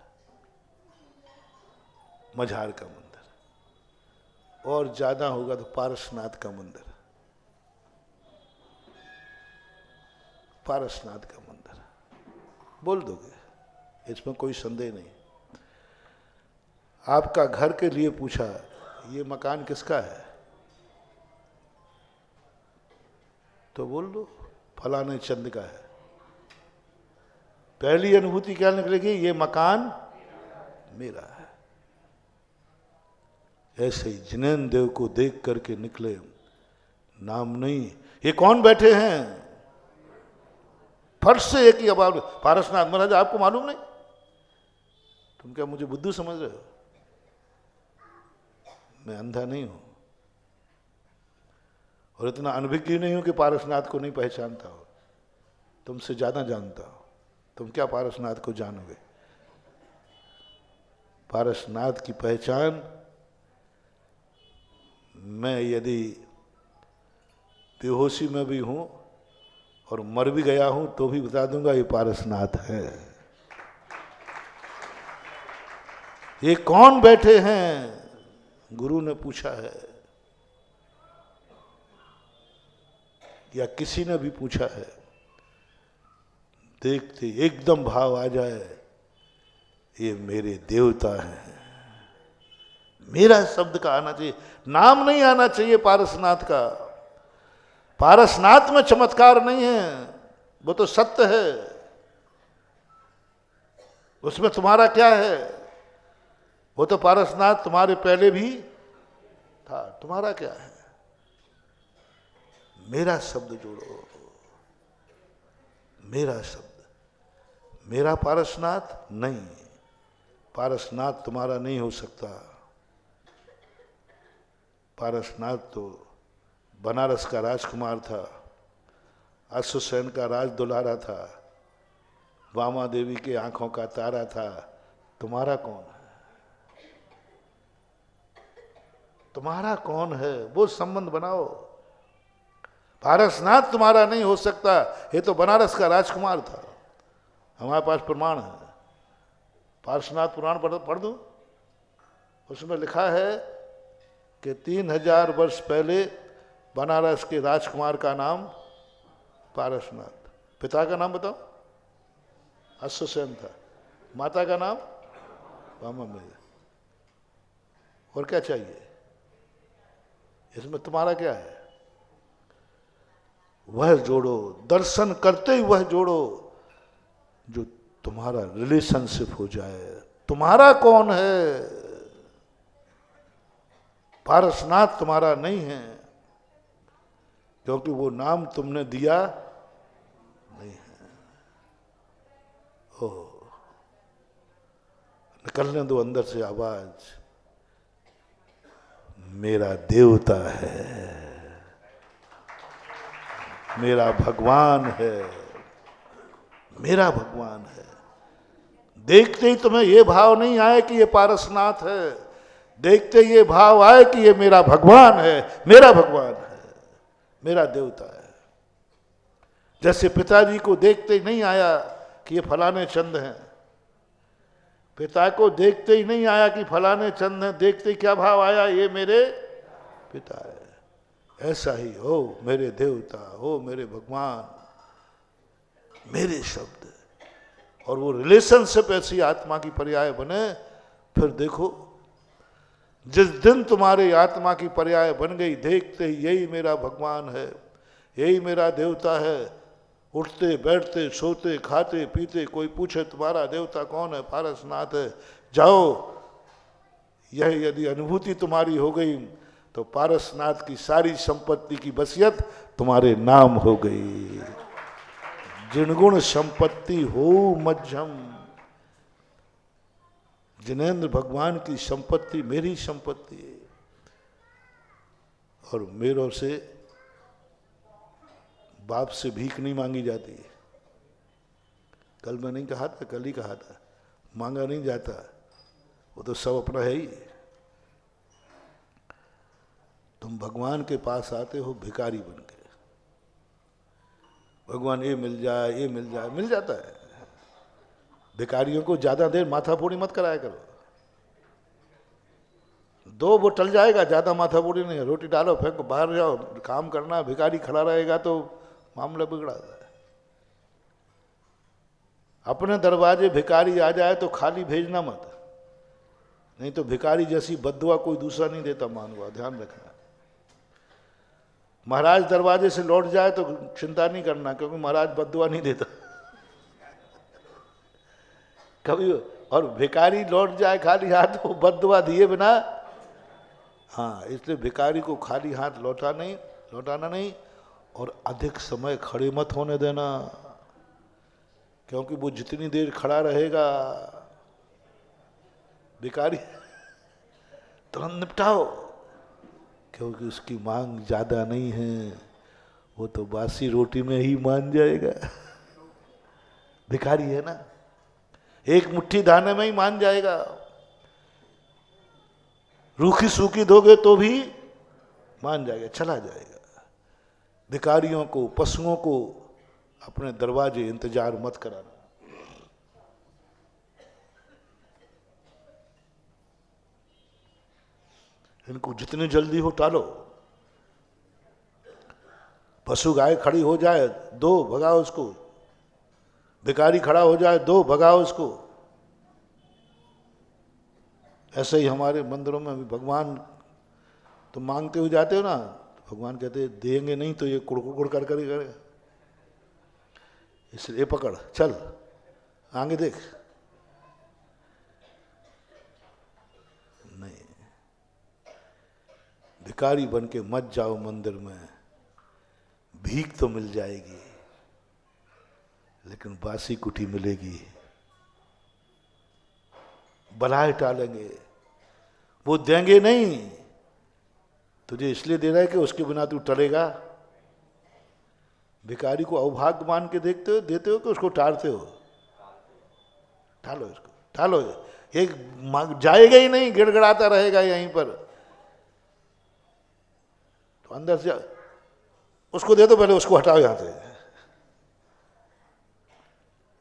मझार का मंदिर, और ज्यादा होगा तो पारसनाथ का मंदिर। पारसनाथ का मंदिर बोल दोगे, इसमें कोई संदेह नहीं। आपका घर के लिए पूछा, ये मकान किसका है? तो बोल दो फलाने चंद का है। पहली अनुभूति क्या निकलेगी? ये मकान मेरा है। ऐसे ही जिनेन्द्र देव को देख करके निकले, नाम नहीं। ये कौन बैठे हैं? फर्श से एक ही आवाज, पारसनाथ महाराज। आपको मालूम नहीं? तुम क्या मुझे बुद्धू समझ रहे हो? मैं अंधा नहीं हूं और इतना अनभिज्ञ नहीं हूं कि पारसनाथ को नहीं पहचानता हो। तुमसे ज्यादा जानता हो। तुम क्या पारसनाथ को जानोगे? पारसनाथ की पहचान मैं यदि बेहोशी में भी हूं और मर भी गया हूं तो भी बता दूंगा ये पारसनाथ है। ये कौन बैठे हैं? गुरु ने पूछा है या किसी ने भी पूछा है। देखते एकदम भाव आ जाए, ये मेरे देवता हैं। मेरा शब्द का आना चाहिए, नाम नहीं आना चाहिए पारसनाथ का। पारसनाथ में चमत्कार नहीं है, वो तो सत्य है। उसमें तुम्हारा क्या है? वो तो पारसनाथ तुम्हारे पहले भी था। तुम्हारा क्या है? मेरा शब्द जोड़ो, मेरा शब्द। मेरा पारसनाथ नहीं, पारसनाथ तुम्हारा नहीं हो सकता। पारसनाथ तो बनारस का राजकुमार था, अश्वसेन का राज दुलारा था, वामा देवी के आंखों का तारा था। तुम्हारा कौन है? तुम्हारा कौन है? वो संबंध बनाओ। पारसनाथ तुम्हारा नहीं हो सकता, ये तो बनारस का राजकुमार था। हमारे पास प्रमाण है। पारसनाथ पुराण पढ़ दो, उसमें लिखा है कि 3000 वर्ष पहले बनारस के राजकुमार का नाम पारसनाथ। पिता का नाम बताओ? अश्वसेन था। माता का नाम वामा देवी। और क्या चाहिए? इसमें तुम्हारा क्या है? वह जोड़ो, दर्शन करते ही वह जोड़ो जो तुम्हारा रिलेशनशिप हो जाए। तुम्हारा कौन है? पारसनाथ तुम्हारा नहीं है, क्योंकि वो नाम तुमने दिया नहीं है। ओह, निकलने दो अंदर से आवाज, मेरा देवता है, मेरा भगवान है, मेरा भगवान है। देखते ही तुम्हें ये भाव नहीं आए कि ये पारसनाथ है, देखते ही ये भाव आए कि ये मेरा भगवान है, मेरा भगवान है, मेरा देवता है। जैसे पिताजी को देखते ही नहीं आया कि ये फलाने चंद हैं, पिता को देखते ही नहीं आया कि फलाने चंद हैं, देखते ही क्या भाव आया, ये मेरे पिता है। ऐसा ही हो मेरे देवता, हो मेरे भगवान, मेरे शब्द, और वो रिलेशनशिप ऐसी आत्मा की पर्याय बने। फिर देखो जिस दिन तुम्हारे आत्मा की पर्याय बन गई, देखते ही यही मेरा भगवान है, यही मेरा देवता है, उठते बैठते सोते खाते पीते, कोई पूछे तुम्हारा देवता कौन है, पारसनाथ है, जाओ, यह यदि अनुभूति तुम्हारी हो गई तो पारसनाथ की सारी संपत्ति की बसियत तुम्हारे नाम हो गई। जिनगुण संपत्ति हो मध्यम, जिनेन्द्र भगवान की संपत्ति मेरी संपत्ति है, और मेरों से बाप से भीख नहीं मांगी जाती है। कल मैं नहीं कहा था, कल ही कहा था, मांगा नहीं जाता, वो तो सब अपना है ही। तुम भगवान के पास आते हो भिखारी बन के, भगवान ये मिल जाए, ये मिल जाए, मिल जाता है। भिखारियों को ज्यादा देर माथाफोड़ी मत कराया करो, दो वो टल जाएगा, ज्यादा माथाफोड़ी नहीं है। रोटी डालो फेंको, बाहर जाओ, काम करना, भिखारी खड़ा रहेगा तो मामला बिगड़ा है। अपने दरवाजे भिखारी आ जाए तो खाली भेजना मत, नहीं तो भिखारी जैसी बद्दुआ कोई दूसरा नहीं देता, मानवा, ध्यान रखना। महाराज दरवाजे से लौट जाए तो चिंता नहीं करना, क्योंकि महाराज बद्दुआ नहीं देता कभी। और भिखारी लौट जाए खाली हाथ, तो बद्दुआ दिए बिना, हाँ, इसलिए भिखारी को खाली हाथ लौटाना नहीं, और अधिक समय खड़े मत होने देना, क्योंकि वो जितनी देर खड़ा रहेगा, भिखारी तुरंत निपटाओ, क्योंकि उसकी मांग ज्यादा नहीं है, वो तो बासी रोटी में ही मान जाएगा। भिखारी है ना, एक मुट्ठी दाने में ही मान जाएगा। रूखी सूखी दोगे तो भी मान जाएगा, चला जाएगा। भिखारियों को, पशुओं को अपने दरवाजे इंतजार मत कराना। इनको जितनी जल्दी हो टालो। पशु गाय खड़ी हो जाए, दो, भगाओ उसको। भिखारी खड़ा हो जाए, दो, भगाओ उसको। ऐसे ही हमारे मंदिरों में भी भगवान, तो मांगते हुए जाते हो ना, तो भगवान कहते देंगे नहीं तो ये कुड़कुड़ कर करेगा, इसलिए पकड़, चल आगे देख। नहीं, भिखारी बन के मत जाओ मंदिर में, भीख तो मिल जाएगी लेकिन बासी कुटी मिलेगी। बलाए टालेंगे, वो देंगे नहीं, तुझे इसलिए दे रहा है कि उसके बिना तू टलेगा। भिखारी को अभाग्य मान के देखते हो, देते हो कि उसको टालते हो? टालो इसको, टालो, एक जाएगा ही नहीं, गिड़गिड़ाता रहेगा यहीं पर। तो अंदर से उसको दे दो, पहले उसको हटाओ यहां से।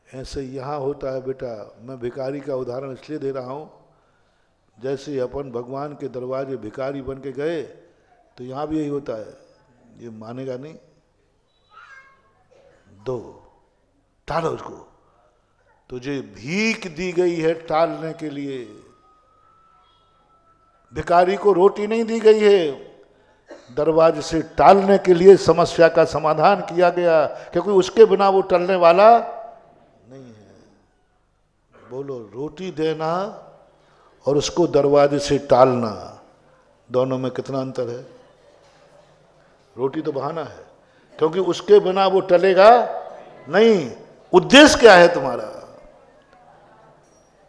ऐसे यहां होता है बेटा। मैं भिखारी का उदाहरण इसलिए दे रहा हूं, जैसे अपन भगवान के दरवाजे भिखारी बन के गए, तो यहां भी यही होता है। ये मानेगा नहीं, दो, टालो उसको। तुझे भीख दी गई है टालने के लिए, भिखारी को रोटी नहीं दी गई है, दरवाजे से टालने के लिए समस्या का समाधान किया गया, क्योंकि उसके बिना वो टलने वाला नहीं है। बोलो, रोटी देना और उसको दरवाजे से टालना, दोनों में कितना अंतर है? रोटी तो बहाना है, क्योंकि उसके बिना वो टलेगा नहीं। उद्देश्य क्या है तुम्हारा?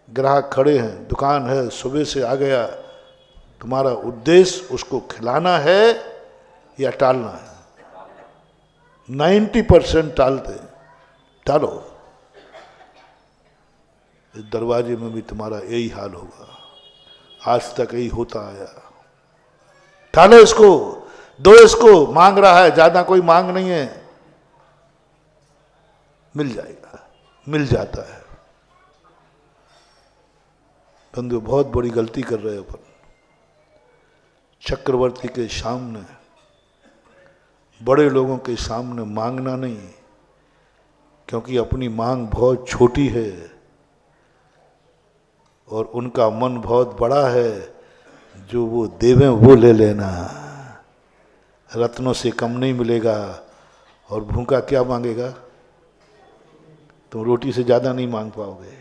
ग्राहक खड़े हैं, दुकान है, सुबह से आ गया, तुम्हारा उद्देश्य उसको खिलाना है या टालना है? 90% टालते हैं। टालो, इस दरवाजे में भी तुम्हारा यही हाल होगा, आज तक यही होता आया। टालो इसको, दो इसको, मांग रहा है, ज्यादा कोई मांग नहीं है। मिल जाएगा, मिल जाता है। बंधु बहुत बड़ी गलती कर रहे हो अपन। चक्रवर्ती के सामने, बड़े लोगों के सामने मांगना नहीं, क्योंकि अपनी मांग बहुत छोटी है और उनका मन बहुत बड़ा है। जो वो देवें वो ले लेना, रत्नों से कम नहीं मिलेगा। और भूखा क्या मांगेगा? तुम रोटी से ज़्यादा नहीं मांग पाओगे,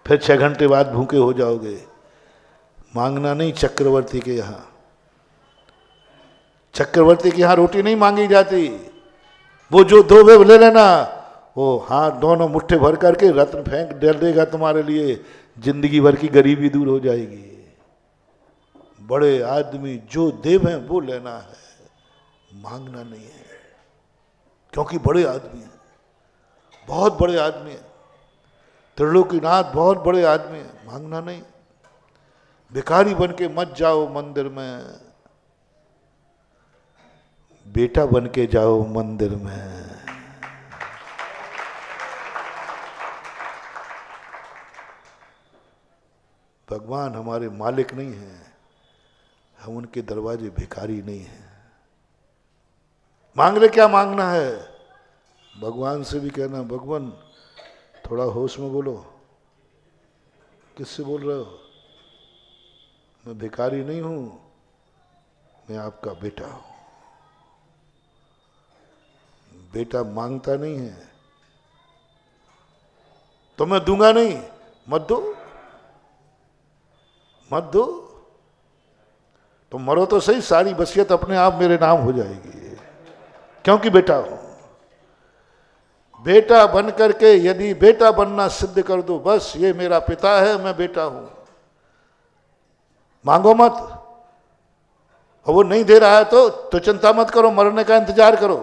फिर 6 घंटे बाद भूखे हो जाओगे। मांगना नहीं चक्रवर्ती के यहाँ। चक्रवर्ती के यहाँ रोटी नहीं मांगी जाती। वो जो दो वे ले लेना, वो हाथ दोनों मुट्ठे भर करके रत्न फेंक डाल देगा तुम्हारे लिए, जिंदगी भर की गरीबी दूर हो जाएगी। बड़े आदमी जो देव हैं वो लेना है, मांगना नहीं है, क्योंकि बड़े आदमी हैं, बहुत बड़े आदमी हैं। त्रिलोकीनाथ बहुत बड़े आदमी हैं, मांगना नहीं। भिखारी बन के मत जाओ मंदिर में, बेटा बन के जाओ मंदिर में। भगवान हमारे मालिक नहीं हैं, हम उनके दरवाजे भिखारी नहीं हैं। मांग ले, क्या मांगना है? भगवान से भी कहना, भगवान थोड़ा होश में बोलो। किससे बोल रहे हो? मैं भिखारी नहीं हूं, मैं आपका बेटा हूं। बेटा मांगता नहीं है तो मैं दूंगा नहीं। मत दो, मत दो। तो मरो तो सही, सारी वसीयत अपने आप मेरे नाम हो जाएगी, क्योंकि बेटा हूं। बेटा बन करके यदि बेटा बनना सिद्ध कर दो, बस ये मेरा पिता है, मैं बेटा हूं। मांगो मत। और वो नहीं दे रहा है तो चिंता मत करो, मरने का इंतजार करो।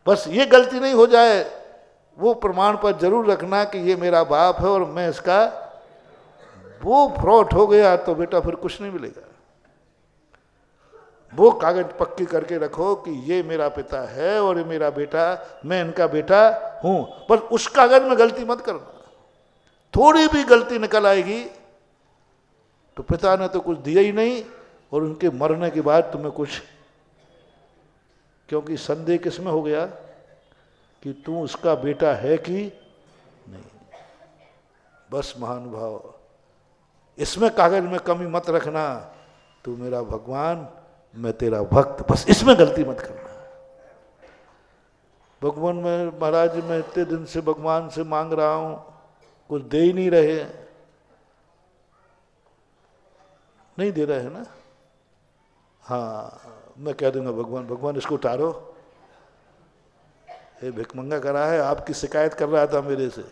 बस ये गलती नहीं हो जाए, वो प्रमाण पर जरूर रखना कि ये मेरा बाप है और मैं इसका। वो फ्रॉड हो गया तो बेटा फिर कुछ नहीं मिलेगा। वो कागज पक्की करके रखो कि ये मेरा पिता है और ये मेरा बेटा, मैं इनका बेटा हूं। बस उस कागज में गलती मत करना। थोड़ी भी गलती निकल आएगी तो पिता ने तो कुछ दिया ही नहीं, और उनके मरने के बाद तुम्हें कुछ। क्योंकि संदेह किसमें हो गया कि तू उसका बेटा है कि नहीं। बस महानुभाव, इसमें कागज में कमी मत रखना। तू मेरा भगवान, मैं तेरा भक्त, बस इसमें गलती मत करना। भगवान मैं महाराज, मैं इतने दिन से भगवान से मांग रहा हूं, कुछ दे ही नहीं रहे। नहीं दे रहे हैं ना? हाँ, मैं कह दूंगा भगवान, भगवान इसको उतारो, ये भिखमंगा करा है, आपकी शिकायत कर रहा था मेरे से।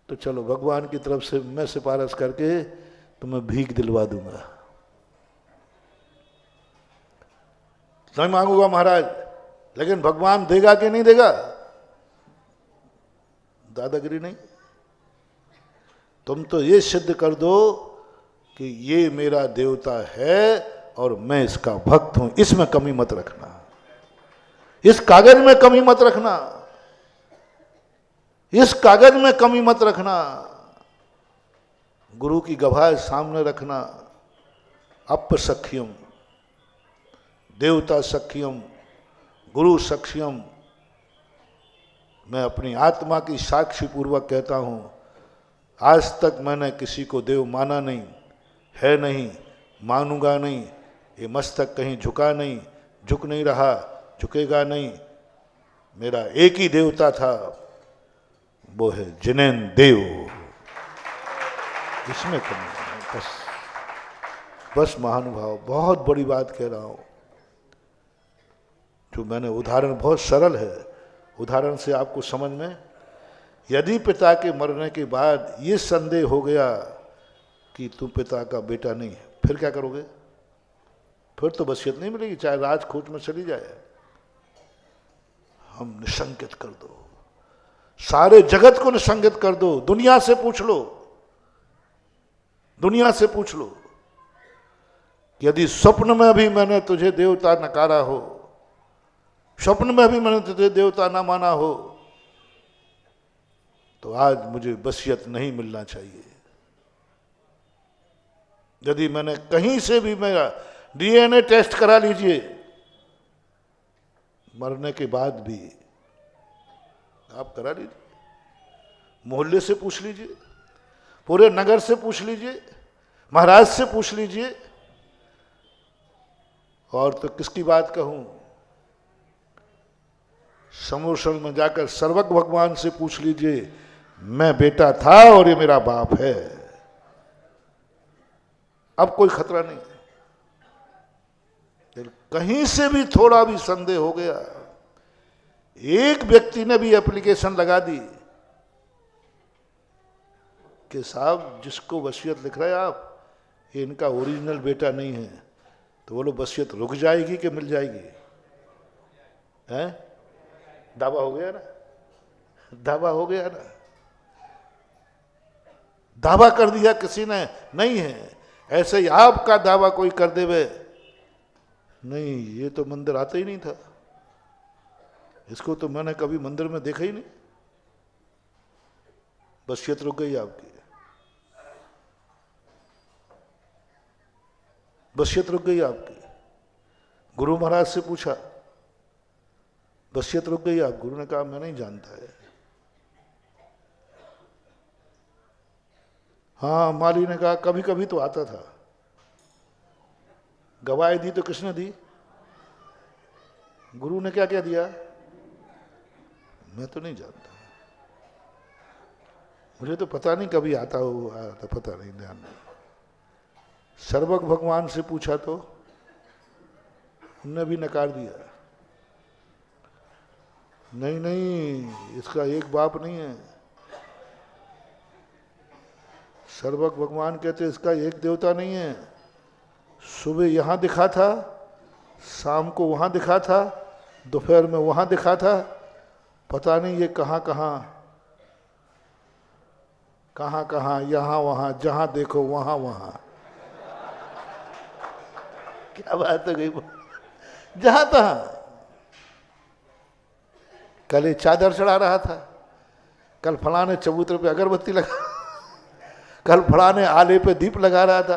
तो चलो भगवान की तरफ से मैं सिफारिश करके तुम्हें भीख दिलवा दूंगा। नहीं मांगूंगा महाराज, लेकिन भगवान देगा कि नहीं देगा? दादागिरी नहीं। तुम तो ये सिद्ध कर दो कि ये मेरा देवता है और मैं इसका भक्त हूं, इसमें कमी मत रखना। इस कागज में कमी मत रखना, इस कागज में कमी मत रखना। गुरु की गवाह सामने रखना। अपसख्यम देवता सख्यम गुरु सख्यम। मैं अपनी आत्मा की साक्षी पूर्वक कहता हूं, आज तक मैंने किसी को देव माना नहीं है, नहीं मानूंगा नहीं। ये मस्तक कहीं झुका नहीं, झुक नहीं रहा, झुकेगा नहीं। मेरा एक ही देवता था, वो है जिनेन देव। इसमें कमी नहीं। बस महानुभाव, बहुत बड़ी बात कह रहा हूं। जो मैंने उदाहरण, बहुत सरल है, उदाहरण से आपको समझ में। यदि पिता के मरने के बाद ये संदेह हो गया कि तू पिता का बेटा नहीं है, फिर क्या करोगे? फिर तो वसीयत नहीं मिलेगी, चाहे राज खोज में चली जाए। हम निशंकित कर दो, सारे जगत को निशंकित कर दो। दुनिया से पूछ लो, दुनिया से पूछ लो, यदि स्वप्न में भी मैंने तुझे देवता नकारा हो, स्वप्न में भी मैंने तुझे देवता ना माना हो तो आज मुझे वसीयत नहीं मिलना चाहिए। यदि मैंने कहीं से भी मेरा डीएनए टेस्ट करा लीजिए, मरने के बाद भी आप करा लीजिए, मोहल्ले से पूछ लीजिए, पूरे नगर से पूछ लीजिए, महाराज से पूछ लीजिए, और तो किसकी बात कहूं, समोसन में जाकर सर्वज्ञ भगवान से पूछ लीजिए, मैं बेटा था और ये मेरा बाप है, अब कोई खतरा नहीं। कहीं से भी थोड़ा भी संदेह हो गया, एक व्यक्ति ने भी एप्लीकेशन लगा दी कि साहब जिसको वसीयत लिख रहे हैं आप, ये इनका ओरिजिनल बेटा नहीं है, तो बोलो वसीयत रुक जाएगी कि मिल जाएगी? हैं? दावा हो गया ना, दावा हो गया ना, दावा कर दिया किसी ने नहीं है। ऐसे ही आपका दावा कोई कर देवे, नहीं ये तो मंदिर आता ही नहीं था, इसको तो मैंने कभी मंदिर में देखा ही नहीं, वसीयत रुक गई आपकी, वसीयत रुक गई आपकी। गुरु महाराज से पूछा, वसीयत रुक गई आप? गुरु ने कहा मैं नहीं जानता है। हाँ, माली ने कहा कभी कभी तो आता था। गवाही दी तो किसने दी? गुरु ने क्या क्या दिया? मैं तो नहीं जानता, मुझे तो पता नहीं कभी आता हो, आता पता नहीं, ध्यान नहीं। सर्वज्ञ भगवान से पूछा तो उन्होंने भी नकार दिया, नहीं नहीं इसका एक बाप नहीं है। सर्वज्ञ भगवान कहते इसका एक देवता नहीं है, सुबह यहाँ दिखा था, शाम को वहाँ दिखा था, दोपहर में वहाँ दिखा था, पता नहीं ये कहाँ कहाँ कहाँ कहाँ, यहाँ वहाँ, जहाँ देखो वहाँ वहाँ। क्या बात हो गई, जहाँ तहाँ। कल ये चादर चढ़ा रहा था, कल फलाने चबूतरे पे अगरबत्ती लगा, कल फलाने आले पे दीप लगा रहा था।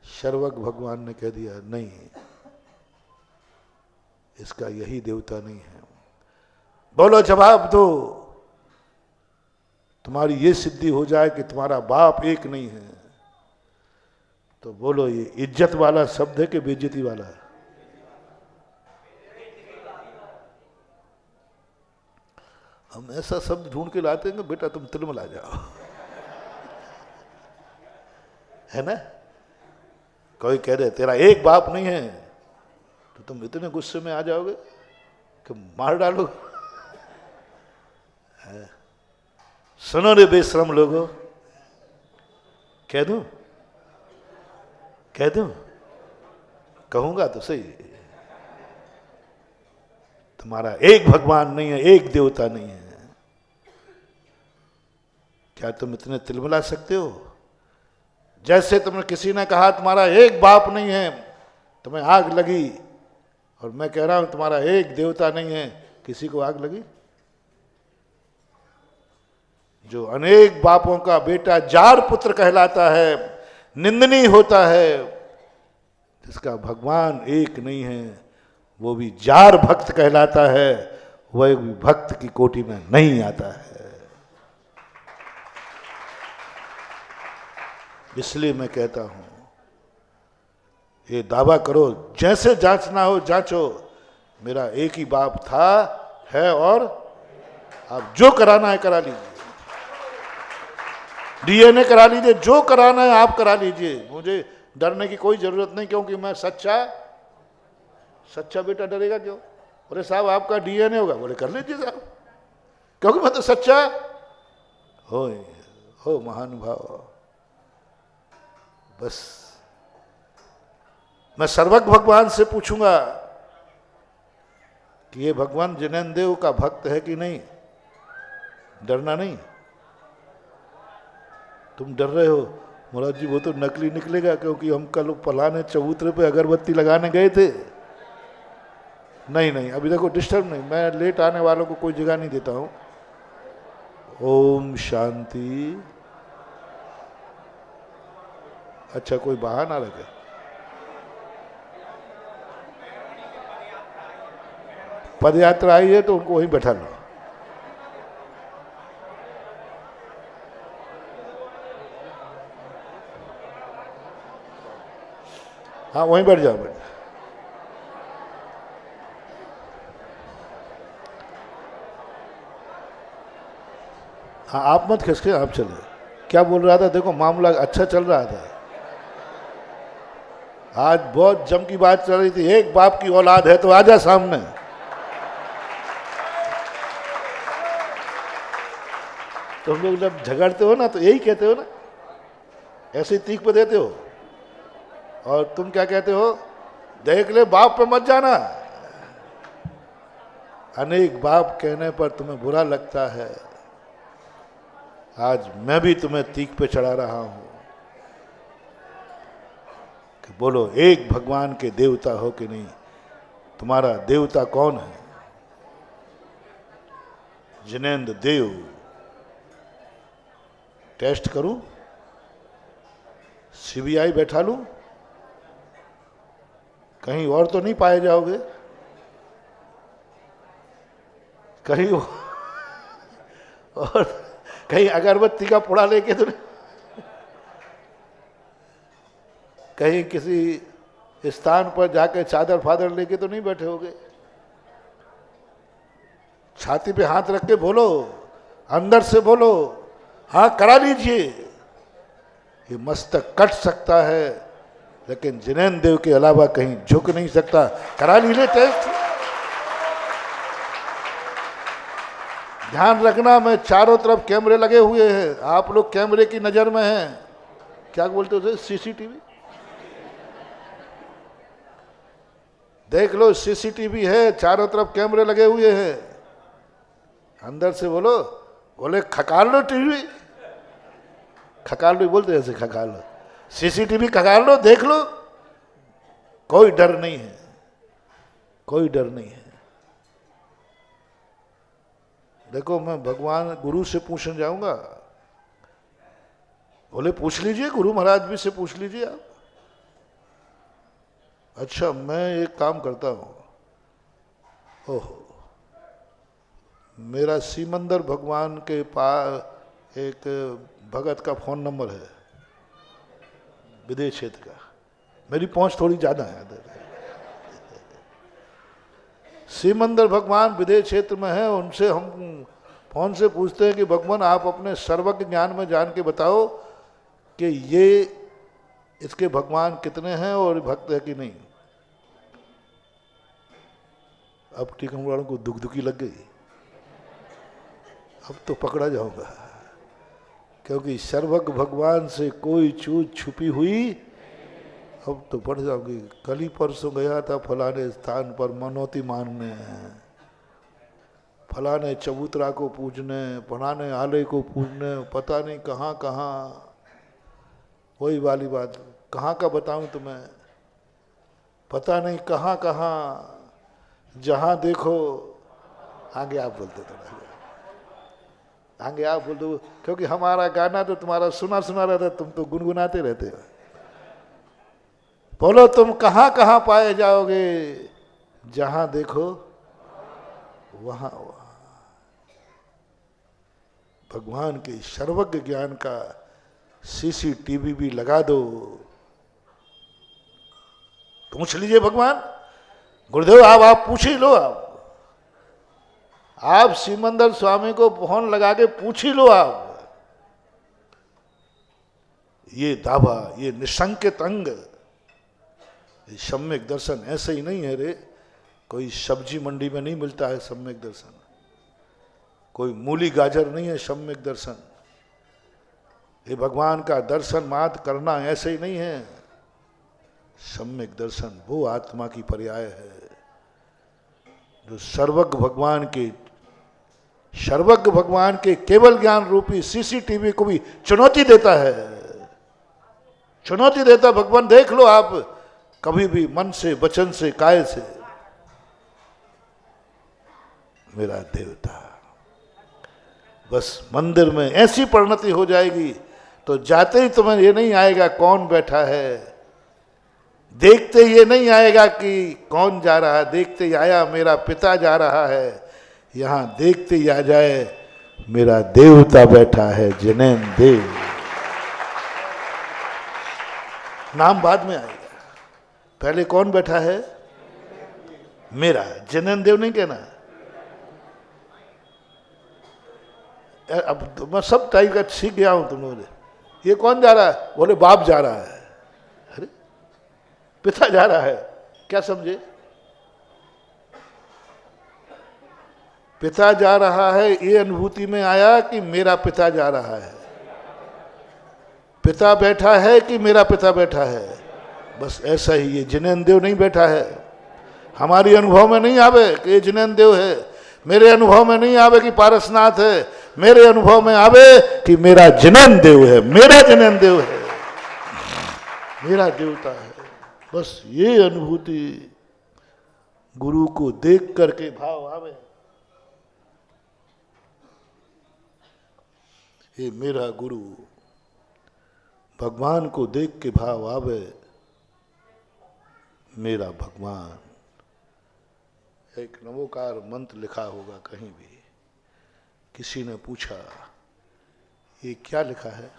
सर्वज्ञ भगवान ने कह दिया नहीं, इसका यही देवता नहीं है। बोलो जवाब दो, तुम्हारी ये सिद्धि हो जाए कि तुम्हारा बाप एक नहीं है, तो बोलो ये इज्जत वाला शब्द है कि बेइज्जती वाला है? हम ऐसा शब्द ढूंढ के लाते हैं कि बेटा तुम तिलमिला जाओ, है ना। कोई कह दे तेरा एक बाप नहीं है, तो तुम इतने गुस्से में आ जाओगे कि मार डालो। सुनो रे बेशरम लोगों, कह दूं? कह दूं? कहूंगा तो सही, तुम्हारा एक भगवान नहीं है, एक देवता नहीं है। क्या तुम इतने तिलमिला सकते हो? जैसे तुमने किसी ने कहा तुम्हारा एक बाप नहीं है, तुम्हें आग लगी, और मैं कह रहा हूं तुम्हारा एक देवता नहीं है, किसी को आग लगी? जो अनेक बापों का बेटा जार पुत्र कहलाता है, निंदनीय होता है, जिसका भगवान एक नहीं है, वो भी जार भक्त कहलाता है, वह भी भक्त की कोटि में नहीं आता है। इसलिए मैं कहता हूं, ये दावा करो, जैसे जांचना हो जांचो, मेरा एक ही बाप था, है, और आप जो कराना है करा लीजिए, डीएनए करा लीजिए, जो कराना है आप करा लीजिए, मुझे डरने की कोई जरूरत नहीं, क्योंकि मैं सच्चा बेटा डरेगा क्यों? अरे साहब आपका डीएनए होगा, बोले कर लीजिए साहब, क्योंकि मैं तो सच्चा हो महानुभाव। बस मैं सर्वज्ञ भगवान से पूछूंगा कि ये भगवान जैनदेव देव का भक्त है कि नहीं, डरना नहीं। तुम डर रहे हो महाराज जी, वो तो नकली निकलेगा, क्योंकि हम कल फलाने चबूतरे पे अगरबत्ती लगाने गए थे, नहीं नहीं, अभी देखो डिस्टर्ब नहीं, मैं लेट आने वालों को कोई जगह नहीं देता हूँ। ओम शांति। अच्छा, कोई बाहर ना लगे। पद यात्रा आई है तो उनको वहीं बैठा लो। हाँ वहीं बैठ जाओ, बैठ। हाँ आप मत खिसके, आप चले। क्या बोल रहा था? देखो मामला अच्छा चल रहा था, आज बहुत जम की बात चल रही थी। एक बाप की औलाद है तो आजा सामने। तुम लोग जब झगड़ते हो ना तो यही कहते हो ना, ऐसे तीख पे देते हो। और तुम क्या कहते हो? देख ले बाप पे मत जाना। अनेक बाप कहने पर तुम्हें बुरा लगता है। आज मैं भी तुम्हें तीख पे चढ़ा रहा हूं कि बोलो एक भगवान के देवता हो कि नहीं? तुम्हारा देवता कौन है? जिनेंद्र देव। टेस्ट करूं? सीबीआई बैठा लूं? कहीं और तो नहीं पाए जाओगे? कहीं और कहीं अगरबत्ती का पुड़ा लेके तो नहीं? कहीं किसी स्थान पर जाके चादर फादर लेके तो नहीं बैठे होगे? छाती पे हाथ रख के बोलो, अंदर से बोलो, हाँ करा लीजिए। ये मस्तक कट सकता है लेकिन जिनेंद्र देव के अलावा कहीं झुक नहीं सकता। करा लीजिए टेस्ट। ध्यान रखना, मैं चारों तरफ कैमरे लगे हुए हैं, आप लोग कैमरे की नजर में हैं। क्या बोलते हो? सीसीटीवी देख लो, सीसीटीवी है, चारों तरफ कैमरे लगे हुए हैं। अंदर से बोलो, बोले खकार लो टीवी, खकार लो बोलते ऐसे, खकार लो सीसीटीवी, खकार लो, देख लो। कोई डर नहीं है, कोई डर नहीं है। देखो मैं भगवान गुरु से पूछने जाऊंगा, बोले पूछ लीजिए, गुरु महाराज भी से पूछ लीजिए आप। अच्छा मैं एक काम करता हूं, ओहो मेरा सीमंदर भगवान के पास एक भगत का फोन नंबर है विदेश क्षेत्र का, मेरी पहुंच थोड़ी ज्यादा है। सीमंदर भगवान विदेश क्षेत्र में है, उनसे हम फोन से पूछते हैं कि भगवान आप अपने सर्वज्ञ ज्ञान में जान के बताओ कि ये इसके भगवान कितने हैं और भक्त है कि नहीं। अब टीकम वालों को दुखी लग गई, अब तो पकड़ा जाऊंगा, क्योंकि सर्वज्ञ भगवान से कोई चूज छुपी हुई, अब तो पढ़ जाओगी। कल ही परसों गया था फलाने स्थान पर मनौती मानने, फलाने चबूतरा को पूजने, फलाने आलय को पूजने, पता नहीं कहाँ कहाँ। वही वाली बात, कहाँ का बताऊं तुम्हें, पता नहीं कहाँ कहाँ, जहाँ देखो। आगे आप बोलते थोड़ा, आगे आप बोल दो, क्योंकि हमारा गाना तो तुम्हारा सुना सुना रहता, तुम तो गुनगुनाते रहते हो। बोलो तुम कहाँ कहाँ पाए जाओगे? जहां देखो वहां वहां। भगवान के सर्वज्ञ ज्ञान का सीसीटीवी भी लगा दो। पूछ लीजिए भगवान, गुरुदेव आप पूछ ही लो। आप सिमंदर स्वामी को फोन लगा के पूछ ही लो। आप ये दावा, ये निशंकित अंग, ये सम्यक दर्शन ऐसे ही नहीं है रे। कोई सब्जी मंडी में नहीं मिलता है सम्यक दर्शन, कोई मूली गाजर नहीं है सम्यक दर्शन। ये भगवान का दर्शन मात्र करना ऐसे ही नहीं है। सम्यक दर्शन वो आत्मा की पर्याय है जो सर्वज्ञ भगवान के केवल ज्ञान रूपी सीसीटीवी को भी चुनौती देता है। चुनौती देता भगवान, देख लो आप कभी भी मन से, वचन से, काय से। मेरा देवता। बस मंदिर में ऐसी परिणति हो जाएगी तो जाते ही तुम्हें ये नहीं आएगा कौन बैठा है, देखते ये नहीं आएगा कि कौन जा रहा है, देखते ही आया मेरा पिता जा रहा है, यहां देखते ही आ जाए मेरा देवता बैठा है, जिनेंद्र देव। नाम बाद में आएगा, पहले कौन बैठा है, मेरा। जिनेंद्र देव नहीं कहना। अब तो मैं सब टाइप का सीख गया हूं तुम लोगों ने। ये कौन जा रहा है, बोले बाप जा रहा है। अरे पिता जा रहा है, क्या समझे, पिता जा रहा है ये अनुभूति में आया कि मेरा पिता जा रहा है, पिता बैठा है कि मेरा पिता बैठा है। बस ऐसा ही ये जिनेंद्र देव नहीं बैठा है। हमारी अनुभव में नहीं आवे कि ये जिनेंद्र देव है, मेरे अनुभव में नहीं आवे कि पारसनाथ है, मेरे अनुभव में आवे कि मेरा जिनेंद्र देव है, मेरा जिनेंद्र देव है, मेरा देवता है। बस ये अनुभूति गुरु को देख करके भाव आवे, ये मेरा गुरु। भगवान को देख के भाव आवे, मेरा भगवान। एक नमोकार मंत्र लिखा होगा कहीं भी, किसी ने पूछा ये क्या लिखा है,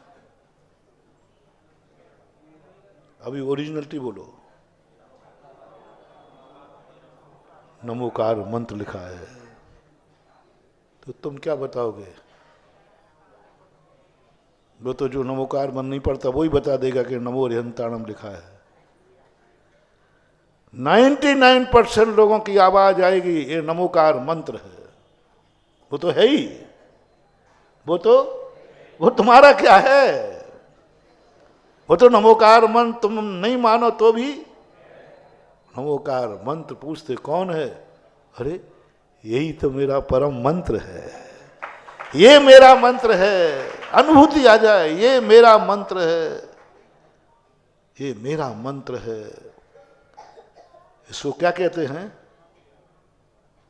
अभी ओरिजिनलिटी बोलो। नमोकार मंत्र लिखा है, तो तुम क्या बताओगे? वो तो जो नमोकार मन नहीं पड़ता वही बता देगा कि नमो हरिहंताणम लिखा है। 99% लोगों की आवाज आएगी ये नमोकार मंत्र है। वो तो है ही, वो तुम्हारा क्या है, वो तो नमोकार मंत्र तुम नहीं मानो तो भी नमोकार मंत्र पूछते कौन है, अरे यही तो मेरा परम मंत्र है, ये मेरा मंत्र है। अनुभूति आ जाए ये मेरा मंत्र है, ये मेरा मंत्र है। इसको क्या कहते हैं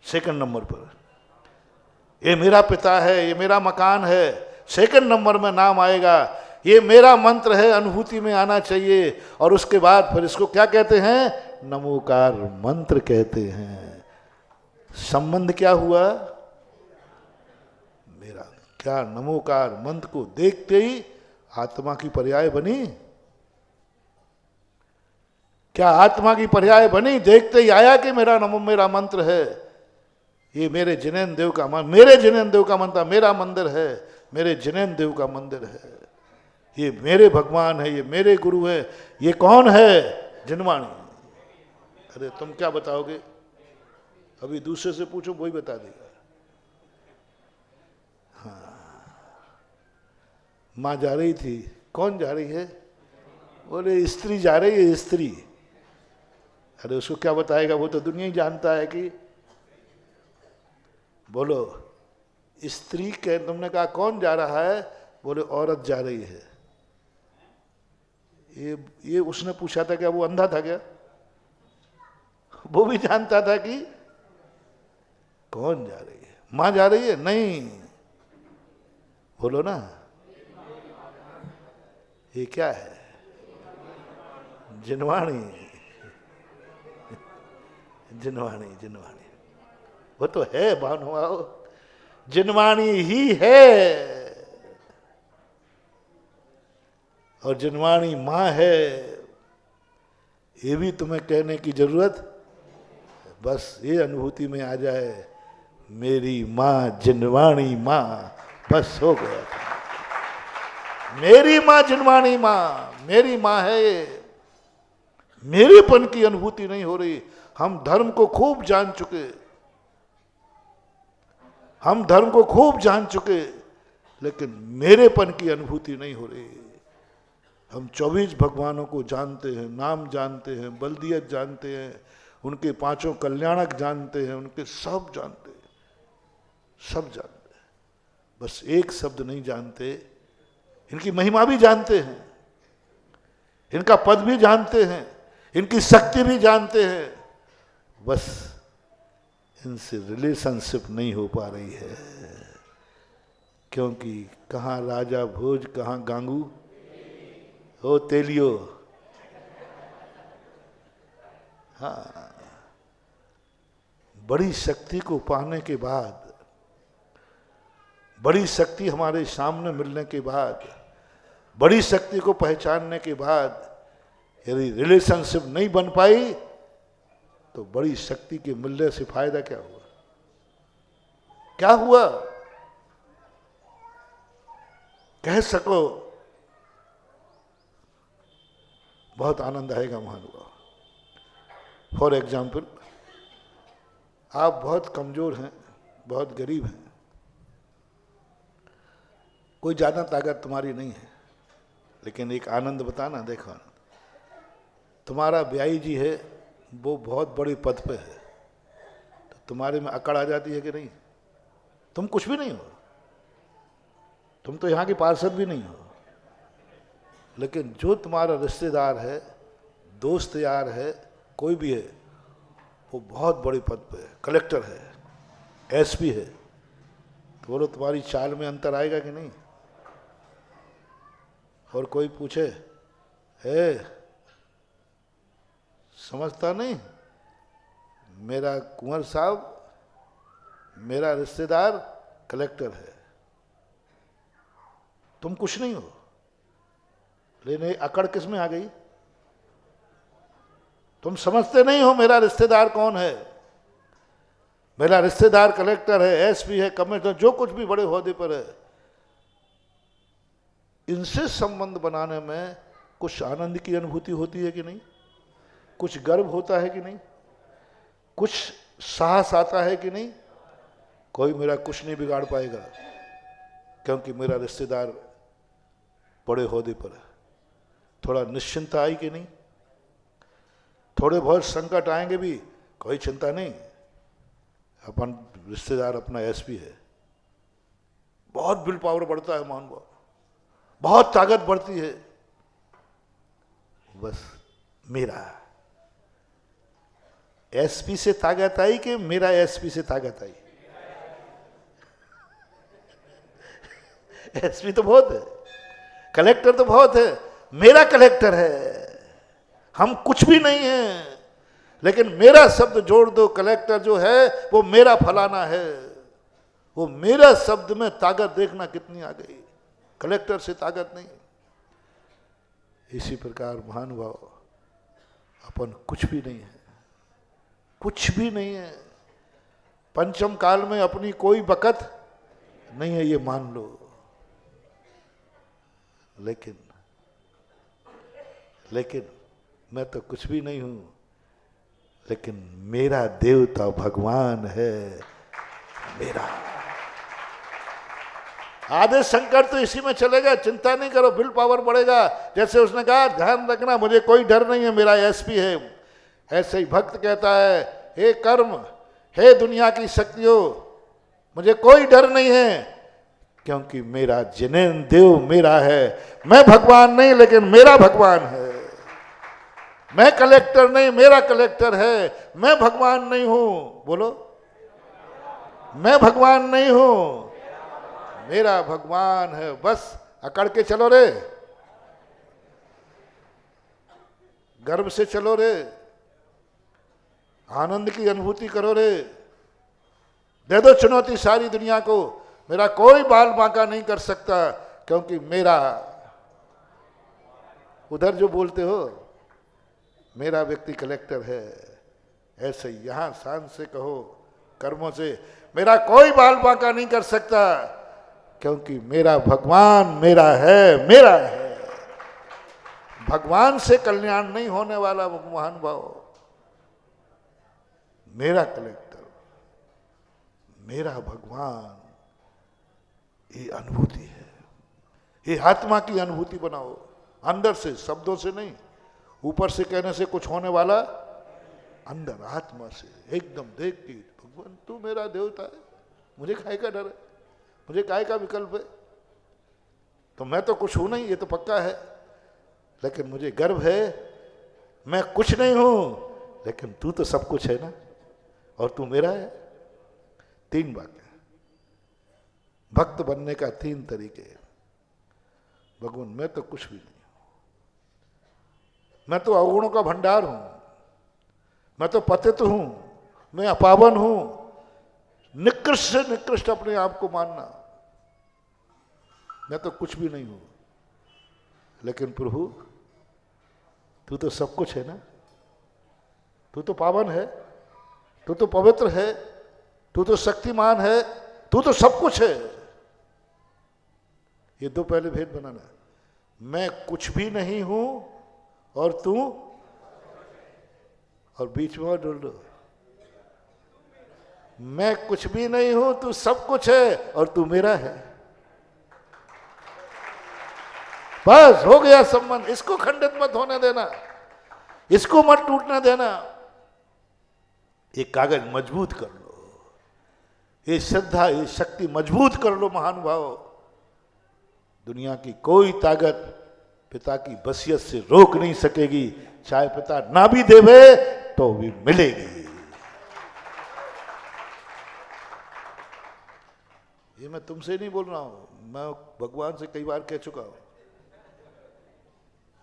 सेकंड नंबर पर, ये मेरा पिता है, ये मेरा मकान है, सेकंड नंबर में नाम आएगा, ये मेरा मंत्र है, अनुभूति में आना चाहिए। और उसके बाद फिर इसको क्या कहते हैं, नमोकार मंत्र कहते हैं। संबंध क्या हुआ मेरा, क्या नमोकार मंत्र को देखते ही आत्मा की पर्याय बनी, क्या आत्मा की पर्याय बनी, देखते ही आया कि मेरा नमो मेरा मंत्र है, ये मेरे जिनेंद्र देव का मंत्र, मेरे जिनेंद्र देव का मंत्र, मेरा मंदिर है, मेरे जिनेंद्र देव का मंदिर है, ये मेरे भगवान है, ये मेरे गुरु है। ये कौन है, जिनवाणी। अरे तुम क्या बताओगे, अभी दूसरे से पूछो वही बता देगा। हाँ, माँ जा रही थी, कौन जा रही है, बोले स्त्री जा रही है, स्त्री। अरे उसको क्या बताएगा, वो तो दुनिया ही जानता है कि, बोलो स्त्री के, तुमने कहा कौन जा रहा है, बोले औरत जा रही है। ये उसने पूछा था क्या, वो अंधा था क्या, वो भी जानता था कि कौन जा रही है, मां जा रही है, नहीं, बोलो ना, ये क्या है, जिनवाणी, जिनवाणी, जिनवाणी, वो तो है भानुआओ, जिनवाणी ही है, और जिनवाणी मां है, ये भी तुम्हें कहने की जरूरत, बस ये अनुभूति में आ जाए मेरी मां जिनवाणी मां, बस हो गया। मेरी मां जिनवाणी मां, मेरी मां है ये, मेरेपन की अनुभूति नहीं हो रही। हम धर्म को खूब जान चुके, हम धर्म को खूब जान चुके, लेकिन मेरेपन की अनुभूति नहीं हो रही। हम 24 भगवानों को जानते हैं, नाम जानते हैं, बलदियत जानते हैं, उनके 5 कल्याणक जानते हैं, उनके सब जानते हैं, सब जानते हैं, बस एक शब्द नहीं जानते, इनकी महिमा भी जानते हैं, इनका पद भी जानते हैं, इनकी शक्ति भी जानते हैं, बस इनसे रिलेशनशिप नहीं हो पा रही है, क्योंकि कहाँ राजा भोज, कहाँ गांगू हो तेलियो। हाँ, बड़ी शक्ति को पाने के बाद, बड़ी शक्ति हमारे सामने मिलने के बाद, बड़ी शक्ति को पहचानने के बाद यदि रिलेशनशिप नहीं बन पाई तो बड़ी शक्ति के मिलने से फायदा क्या हुआ? क्या हुआ? कह सको बहुत आनंद आएगा महानुभाव। फॉर एग्जाम्पल, आप बहुत कमजोर हैं, बहुत गरीब हैं, कोई ज्यादा ताकत तुम्हारी नहीं है, लेकिन एक आनंद बताना, देखो आनंद, तुम्हारा ब्याई जी है, वो बहुत बड़े पद पे है, तो तुम्हारे में अकड़ आ जाती है कि नहीं? तुम कुछ भी नहीं हो, तुम तो यहाँ के पार्षद भी नहीं हो, लेकिन जो तुम्हारा रिश्तेदार है, दोस्त यार है, कोई भी है, वो बहुत बड़े पद पे है, कलेक्टर है, एसपी है, तो बोलो तुम्हारी चाल में अंतर आएगा कि नहीं? और कोई पूछे, समझता नहीं, मेरा कुंवर साहब, मेरा रिश्तेदार कलेक्टर है, तुम कुछ नहीं हो, लेकिन अकड़ किस में आ गई? तुम समझते नहीं हो मेरा रिश्तेदार कौन है, मेरा रिश्तेदार कलेक्टर है, एसपी है, कमिश्नर, जो कुछ भी बड़े ओहदे पर है। इनसे संबंध बनाने में कुछ आनंद की अनुभूति होती है कि नहीं? कुछ गर्व होता है कि नहीं? कुछ साहस आता है कि नहीं? कोई मेरा कुछ नहीं बिगाड़ पाएगा, क्योंकि मेरा रिश्तेदार बड़े ओहदे पर है। थोड़ा निश्चिंता आई कि नहीं? थोड़े बहुत संकट आएंगे भी, कोई चिंता नहीं, अपन रिश्तेदार अपना एसपी है। बहुत विल पावर बढ़ता है महानुभाव, बहुत ताकत बढ़ती है। बस मेरा एसपी से ताकत आई कि मेरा एसपी से ताकत आई? एसपी तो बहुत है, कलेक्टर तो बहुत है, मेरा कलेक्टर है। हम कुछ भी नहीं है, लेकिन मेरा शब्द जोड़ दो, कलेक्टर जो है वो मेरा फलाना है। वो मेरा शब्द में ताकत देखना कितनी आ गई, कलेक्टर से ताकत नहीं। इसी प्रकार महानुभाव, अपन कुछ भी नहीं है, कुछ भी नहीं है। पंचम काल में अपनी कोई बकत नहीं है, ये मान लो। लेकिन मैं तो कुछ भी नहीं हूं, लेकिन मेरा देवता भगवान है मेरा। आधे संकट तो इसी में चलेगा, चिंता नहीं करो, विल पावर बढ़ेगा। जैसे उसने कहा, ध्यान रखना मुझे कोई डर नहीं है, मेरा एसपी है। ऐसे ही भक्त कहता है, हे कर्म, हे दुनिया की शक्तियों, मुझे कोई डर नहीं है, क्योंकि मेरा जिनेन देव मेरा है। मैं भगवान नहीं, लेकिन मेरा भगवान है। मैं कलेक्टर नहीं, मेरा कलेक्टर है। मैं भगवान नहीं हूं, बोलो, मैं भगवान नहीं हूं, मेरा भगवान है। बस अकड़ के चलो रे, गर्व से चलो रे, आनंद की अनुभूति करो रे। दे दो चुनौती सारी दुनिया को, मेरा कोई बाल बांका नहीं कर सकता, क्योंकि मेरा, उधर जो बोलते हो मेरा व्यक्ति कलेक्टर है, ऐसे यहां शान से कहो, कर्मों से, मेरा कोई बाल बांका नहीं कर सकता, क्योंकि मेरा भगवान मेरा है, मेरा है। भगवान से कल्याण नहीं होने वाला महानुभाव, मेरा कलेक्टर, मेरा भगवान, ये अनुभूति है। ये आत्मा की अनुभूति बनाओ, अंदर से, शब्दों से नहीं, ऊपर से कहने से कुछ होने वाला, अंदर आत्मा से एकदम देख के, भगवान तू मेरा देवता है, मुझे काहे का डर है, मुझे काहे का विकल्प है? तो मैं तो कुछ हूं नहीं, ये तो पक्का है, लेकिन मुझे गर्व है, मैं कुछ नहीं हूं, लेकिन तू तो सब कुछ है ना, और तू मेरा है। 3 बातें। भक्त बनने का 3 तरीके। भगवान मैं तो कुछ भी नहीं हूं, मैं तो अवगुणों का भंडार हूं, मैं तो पतित हूं, मैं अपावन हूं। निकृष्ट से निकृष्ट अपने आप को मानना, मैं तो कुछ भी नहीं हूं। लेकिन प्रभु तू तो सब कुछ है ना, तू तो पावन है, तू तो पवित्र है, तू तो शक्तिमान है, तू तो सब कुछ है। ये 2 पहले भेद बनाना। मैं कुछ भी नहीं हूं और तू, और बीच में और जोड़ दो, मैं कुछ भी नहीं हूं, तू सब कुछ है और तू मेरा है। बस हो गया संबंध। इसको खंडित मत होने देना, इसको मत टूटने देना। ये कागज मजबूत कर लो, ये श्रद्धा, ये शक्ति मजबूत कर लो महानुभाव। दुनिया की कोई ताकत पिता की वसीयत से रोक नहीं सकेगी, चाहे पिता ना भी देवे तो भी मिलेगी। ये मैं तुमसे नहीं बोल रहा हूं, मैं भगवान से कई बार कह चुका हूं।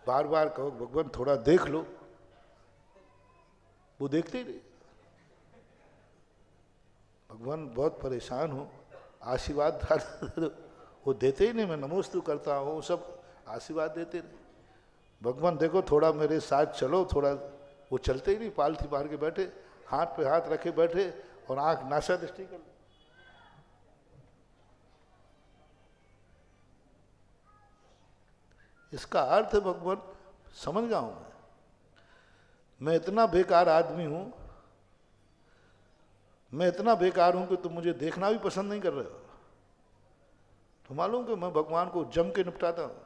बार बार कहो भगवान थोड़ा देख लो, वो देखते ही नहीं। भगवान बहुत परेशान हूं, आशीर्वाद वो देते ही नहीं। मैं नमोस्तु करता हूं, सब आशीर्वाद देते नहीं। भगवान देखो थोड़ा मेरे साथ चलो, थोड़ा, वो चलते ही नहीं। पालथी मार के बैठे, हाथ पे हाथ रखे बैठे और आंख नासा दृष्टि कर। इसका अर्थ है भगवान समझ गया हूं मैं इतना बेकार आदमी हूं, मैं इतना बेकार हूं कि तुम मुझे देखना भी पसंद नहीं कर रहे हो। तो मालूम कि मैं भगवान को जम के निपटाता हूं।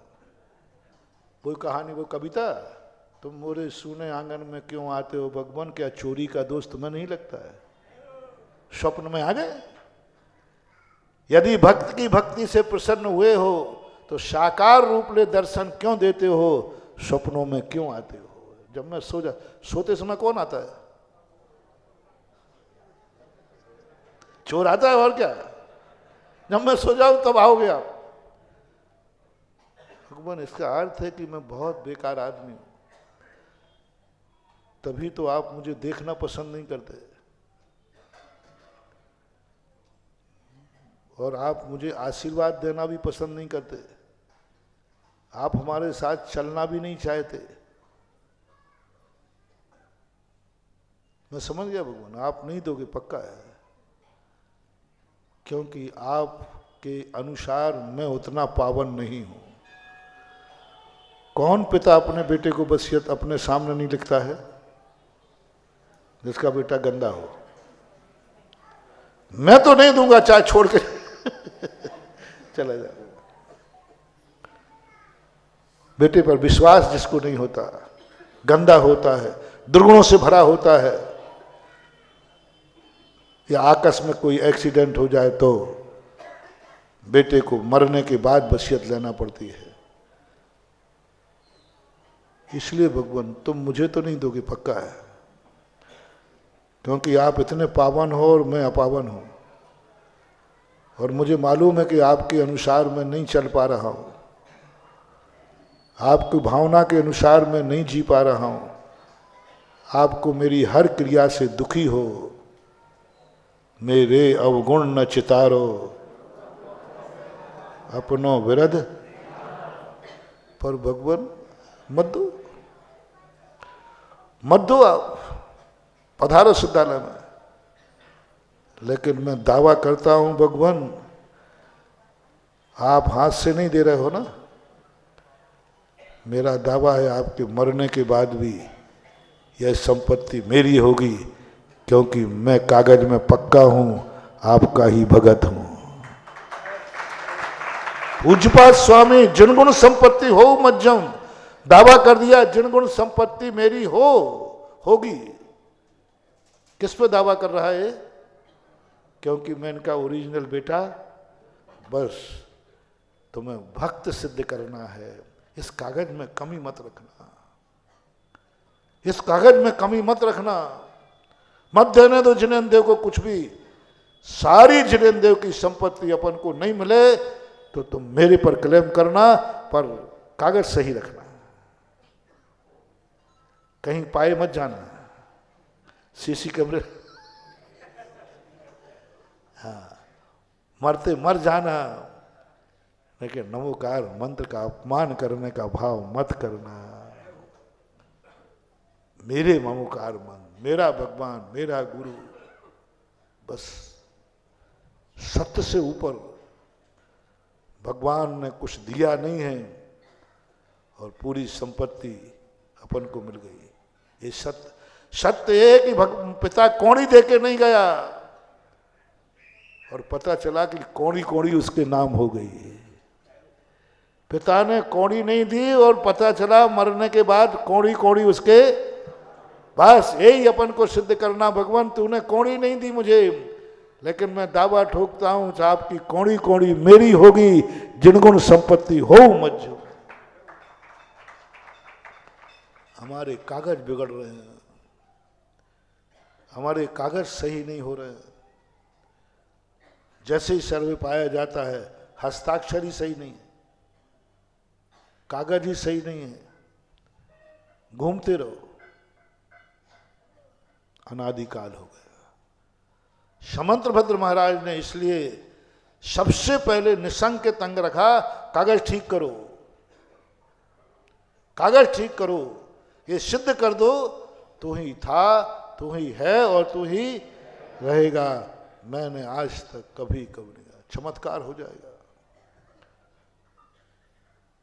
कोई कहानी, वो कविता, तुम मोरे सूने आंगन में क्यों आते हो भगवान, क्या चोरी का दोस्त तुम्हें नहीं लगता है? स्वप्न में आ गए। यदि भक्त की भक्ति से प्रसन्न हुए हो तो साकार रूप ले दर्शन क्यों देते हो, स्वप्नों में क्यों आते हो? जब मैं सोते समय कौन आता है? चोर आता है, और क्या? जब मैं सो जाऊं तब आओगे आप। भगवान इसका अर्थ है कि मैं बहुत बेकार आदमी हूं, तभी तो आप मुझे देखना पसंद नहीं करते और आप मुझे आशीर्वाद देना भी पसंद नहीं करते। आप हमारे साथ चलना भी नहीं चाहते। मैं समझ गया भगवान, आप नहीं दोगे पक्का है, क्योंकि आपके अनुसार मैं उतना पावन नहीं हूं। कौन पिता अपने बेटे को वसीयत अपने सामने नहीं लिखता है? जिसका बेटा गंदा हो। मैं तो नहीं दूंगा, चाहे छोड़ के चला जाए। बेटे पर विश्वास जिसको नहीं होता, गंदा होता है, दुर्गुणों से भरा होता है, या आकस में कोई एक्सीडेंट हो जाए तो बेटे को मरने के बाद वसीयत लेना पड़ती है। इसलिए भगवान तुम मुझे तो नहीं दोगे पक्का है, क्योंकि आप इतने पावन हो और मैं अपावन हूं, और मुझे मालूम है कि आपके अनुसार मैं नहीं चल पा रहा हूं, आपकी भावना के अनुसार मैं नहीं जी पा रहा हूं। आपको मेरी हर क्रिया से दुखी हो, मेरे अवगुण न चितारो, अपनो विरध। पर भगवान मत दो आप, पधारो सिद्धालय में। लेकिन मैं दावा करता हूं भगवान, आप हाथ से नहीं दे रहे हो ना। मेरा दावा है आपके मरने के बाद भी यह संपत्ति मेरी होगी, क्योंकि मैं कागज में पक्का हूं, आपका ही भगत हूं। पूज्यपाद स्वामी जिनगुण संपत्ति हो मज्जम, दावा कर दिया जिनगुण संपत्ति मेरी होगी। किस पे दावा कर रहा है? क्योंकि मैं इनका ओरिजिनल बेटा। बस तुम्हें भक्त सिद्ध करना है। इस कागज में कमी मत रखना, इस कागज में कमी मत रखना। मत देने दो जिनेंद्र को कुछ भी। सारी जिनेन्द्र देव की संपत्ति अपन को नहीं मिले तो तुम मेरे पर क्लेम करना, पर कागज सही रखना, कहीं पाए मत जाना, सीसी कैमरे। हाँ, मरते मर जाना, लेकिन नमोकार मंत्र का अपमान करने का भाव मत करना। मेरे ममोकार मंत्र, मेरा भगवान, मेरा गुरु, बस सत्य से ऊपर भगवान ने कुछ दिया नहीं है और पूरी संपत्ति अपन को मिल गई। ये सत्य है कि पिता कौड़ी दे के नहीं गया और पता चला कि कौड़ी कौड़ी उसके नाम हो गई। पिता ने कौड़ी नहीं दी और पता चला मरने के बाद कौड़ी कौड़ी उसके। बस यही अपन को सिद्ध करना, भगवान तूने कौड़ी नहीं दी मुझे, लेकिन मैं दावा ठोकता हूं आपकी कौड़ी कौड़ी मेरी होगी, जिनगुण संपत्ति हो मज्जू। हमारे कागज बिगड़ रहे हैं, हमारे कागज सही नहीं हो रहे हैं। जैसे ही सर्वे पाया जाता है, हस्ताक्षर ही सही नहीं है, कागज ही सही नहीं है, घूमते रहो, अनादिकाल हो गया। समंतभद्र महाराज ने इसलिए सबसे पहले निसंक अंग रखा, कागज ठीक करो, कागज ठीक करो, ये सिद्ध कर दो तू ही था, तू ही है और तू ही रहेगा। मैंने आज तक कभी नहीं कहा, चमत्कार हो जाएगा।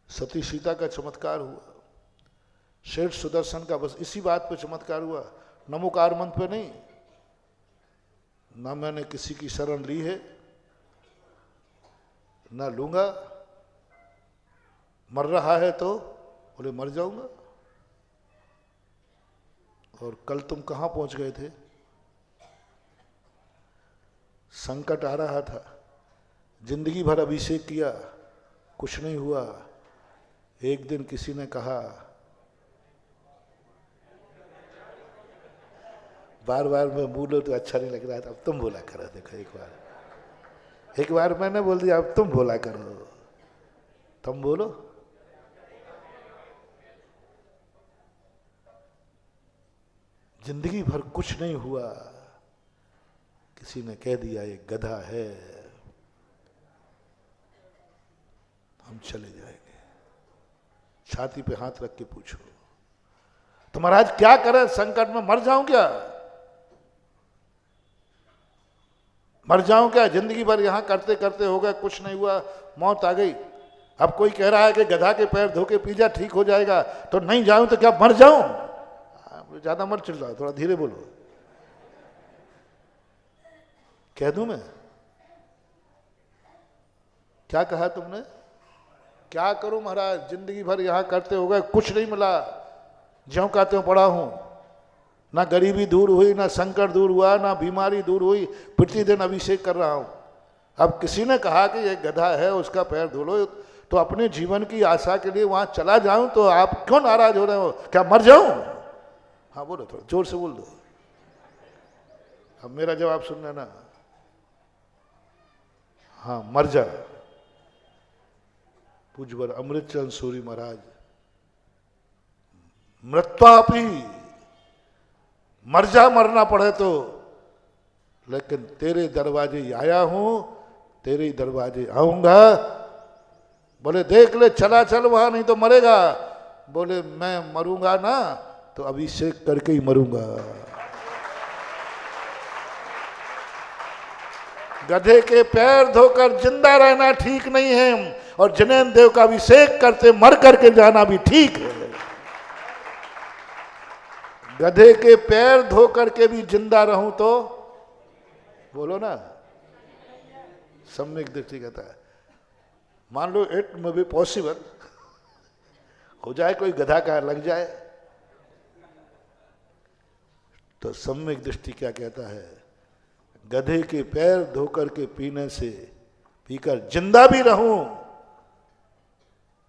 सती सीता का चमत्कार हुआ, शेठ सुदर्शन का बस इसी बात पे चमत्कार हुआ, नमोकार मंत्र पे नहीं। ना मैंने किसी की शरण ली है, ना लूंगा। मर रहा है तो बोले मर जाऊंगा। और कल तुम कहां पहुंच गए थे? संकट आ रहा था, जिंदगी भर अभिषेक किया, कुछ नहीं हुआ। एक दिन किसी ने कहा, बार बार मैं बोलो तो अच्छा नहीं लग रहा था, अब तुम बोला करो। देखो एक बार मैंने बोल दिया, अब तुम बोला करो, तुम बोलो। जिंदगी भर कुछ नहीं हुआ, किसी ने कह दिया ये गधा है, हम चले जाएंगे। छाती पे हाथ रख के पूछो तो महाराज क्या करें, संकट में मर जाऊं क्या? मर जाऊं क्या? जिंदगी भर यहां करते करते हो गया, कुछ नहीं हुआ, मौत आ गई। अब कोई कह रहा है कि गधा के पैर धो के पी जा, ठीक हो जाएगा, तो नहीं जाऊं तो क्या मर जाऊं? ज्यादा मत चिल्लाओ, थोड़ा धीरे बोलो। कह दूं मैं? क्या कहा तुमने? क्या करूं महाराज, जिंदगी भर यहां करते हो गए, कुछ नहीं मिला, ज्यों का त्यों पड़ा हूं। ना गरीबी दूर हुई, ना संकट दूर हुआ, ना बीमारी दूर हुई, प्रतिदिन अभिषेक कर रहा हूं। अब किसी ने कहा कि ये गधा है, उसका पैर धो लो, तो अपने जीवन की आशा के लिए वहां चला जाऊं तो आप क्यों नाराज हो रहे हो? क्या मर जाऊं? हाँ बोलो, थोड़ा जोर से बोल दो। अब मेरा जवाब सुनना ना। हाँ, मर जा। पूज्यवर अमृतचंद सूरी महाराज, मृत्वापि, मर जा, मरना पड़े तो, लेकिन तेरे दरवाजे आया हूं, तेरे दरवाजे आऊंगा। बोले देख ले, चला चल वहां, नहीं तो मरेगा। बोले मैं मरूंगा ना तो अभिषेक करके ही मरूंगा। गधे के पैर धोकर जिंदा रहना ठीक नहीं है, और जिनेन्द्र देव का अभिषेक करते मर करके जाना भी ठीक है। गधे के पैर धो करके भी जिंदा रहूं तो बोलो ना, सम्यक दृष्टि कहता है। मान लो इट में भी पॉसिबल हो जाए, कोई गधा का लग जाए, तो सम्यक दृष्टि क्या कहता है? गधे के पैर धोकर के पीने से, पीकर जिंदा भी रहूं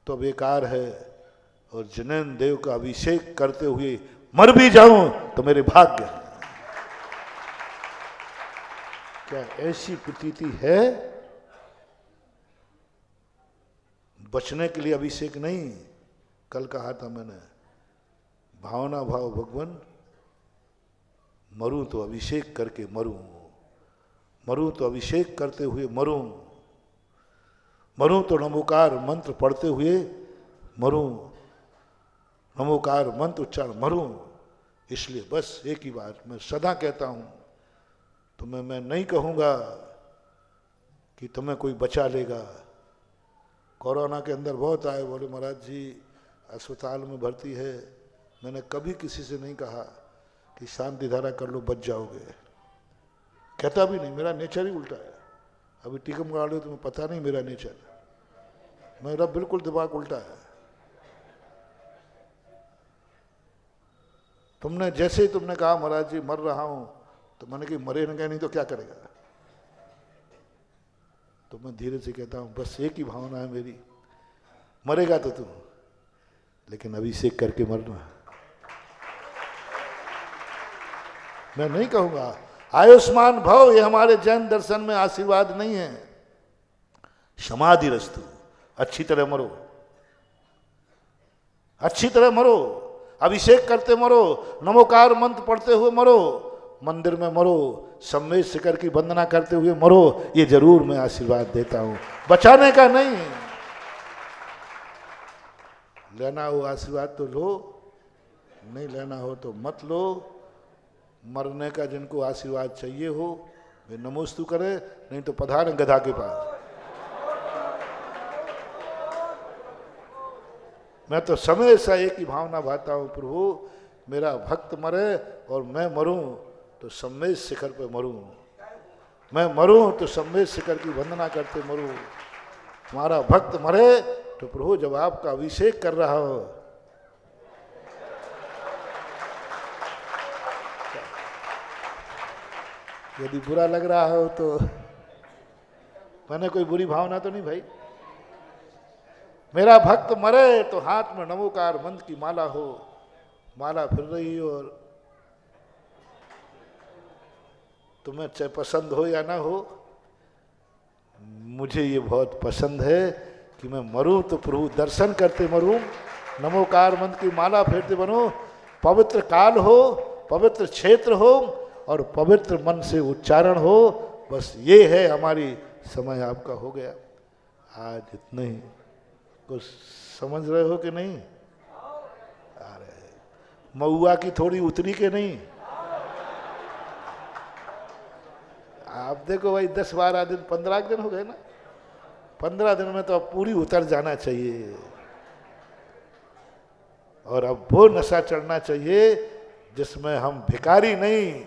तो बेकार है, और जिनेन्द्र देव का अभिषेक करते हुए मर भी जाऊं तो मेरे भाग्य है। क्या ऐसी प्रतीति है? बचने के लिए अभिषेक नहीं, कल कहा था मैंने, भावना भाव भगवान, मरूं तो अभिषेक करके मरूं, मरूं तो अभिषेक करते हुए मरूं, मरूं तो नमोकार मंत्र पढ़ते हुए मरूं, नमोकार मंत्र उच्चारण मरूं। इसलिए बस एक ही बात मैं सदा कहता हूं, तुम्हें मैं नहीं कहूंगा कि तुम्हें कोई बचा लेगा। कोरोना के अंदर बहुत आए, बोले महाराज जी अस्पताल में भर्ती है, मैंने कभी किसी से नहीं कहा कि शांति धारा कर लो बच जाओगे, कहता भी नहीं, मेरा नेचर ही उल्टा है। अभी टीकम गाड़ लो, तुम्हें पता नहीं मेरा नेचर, मेरा बिल्कुल दिमाग उल्टा है। तुमने जैसे ही तुमने कहा महाराज जी मर रहा हूं, तो मैंने कि मरे न गए, नहीं तो क्या करेगा। तो मैं धीरे से कहता हूं बस एक ही भावना है मेरी, मरेगा तो तू, लेकिन अभिषेक करके मरना। मैं नहीं कहूंगा आयुष्मान भव, ये हमारे जैन दर्शन में आशीर्वाद नहीं है। समाधि रस्तु, अच्छी तरह मरो, अच्छी तरह मरो, अभिषेक करते मरो, नमोकार मंत्र पढ़ते हुए मरो, मंदिर में मरो, सम्मेद शिखर की वंदना करते हुए मरो, ये जरूर मैं आशीर्वाद देता हूं, बचाने का नहीं। लेना हो आशीर्वाद तो लो, नहीं लेना हो तो मत लो। मरने का जिनको आशीर्वाद चाहिए हो वे नमोस्तु करे, नहीं तो पधार गधा के पास। मैं तो हमेशा एक ही भावना भाता हूं, प्रभु मेरा भक्त मरे और मैं मरूं तो सम्मेद शिखर पे मरूं, मैं मरूं तो सम्मेद शिखर की वंदना करते मरूं। हमारा भक्त मरे तो प्रभु जब आपका अभिषेक कर रहा हो, यदि बुरा लग रहा हो तो मैंने कोई बुरी भावना तो नहीं भाई। मेरा भक्त मरे तो हाथ में नमोकार मंत्र की माला हो, माला फिर रही हो, और तुम्हें चाहे पसंद हो या ना हो, मुझे ये बहुत पसंद है कि मैं मरूं तो प्रभु दर्शन करते मरूं, नमोकार मंत्र की माला फेरते बनूं, पवित्र काल हो, पवित्र क्षेत्र हो और पवित्र मन से उच्चारण हो। बस ये है हमारी, समय आपका हो गया आज इतना ही। कुछ समझ रहे हो कि नहीं? अरे महुआ की थोड़ी उतरी के नहीं। आप देखो भाई 10-12 दिन 15 दिन हो गए ना, 15 दिन में तो अब पूरी उतर जाना चाहिए, और अब वो नशा चढ़ना चाहिए जिसमें हम भिखारी नहीं,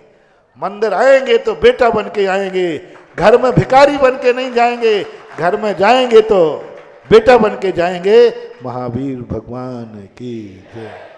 मंदिर आएंगे तो बेटा बन के आएंगे, घर में भिखारी बन के नहीं जाएंगे, घर में जाएंगे तो बेटा बन के जाएंगे। महावीर भगवान की जय।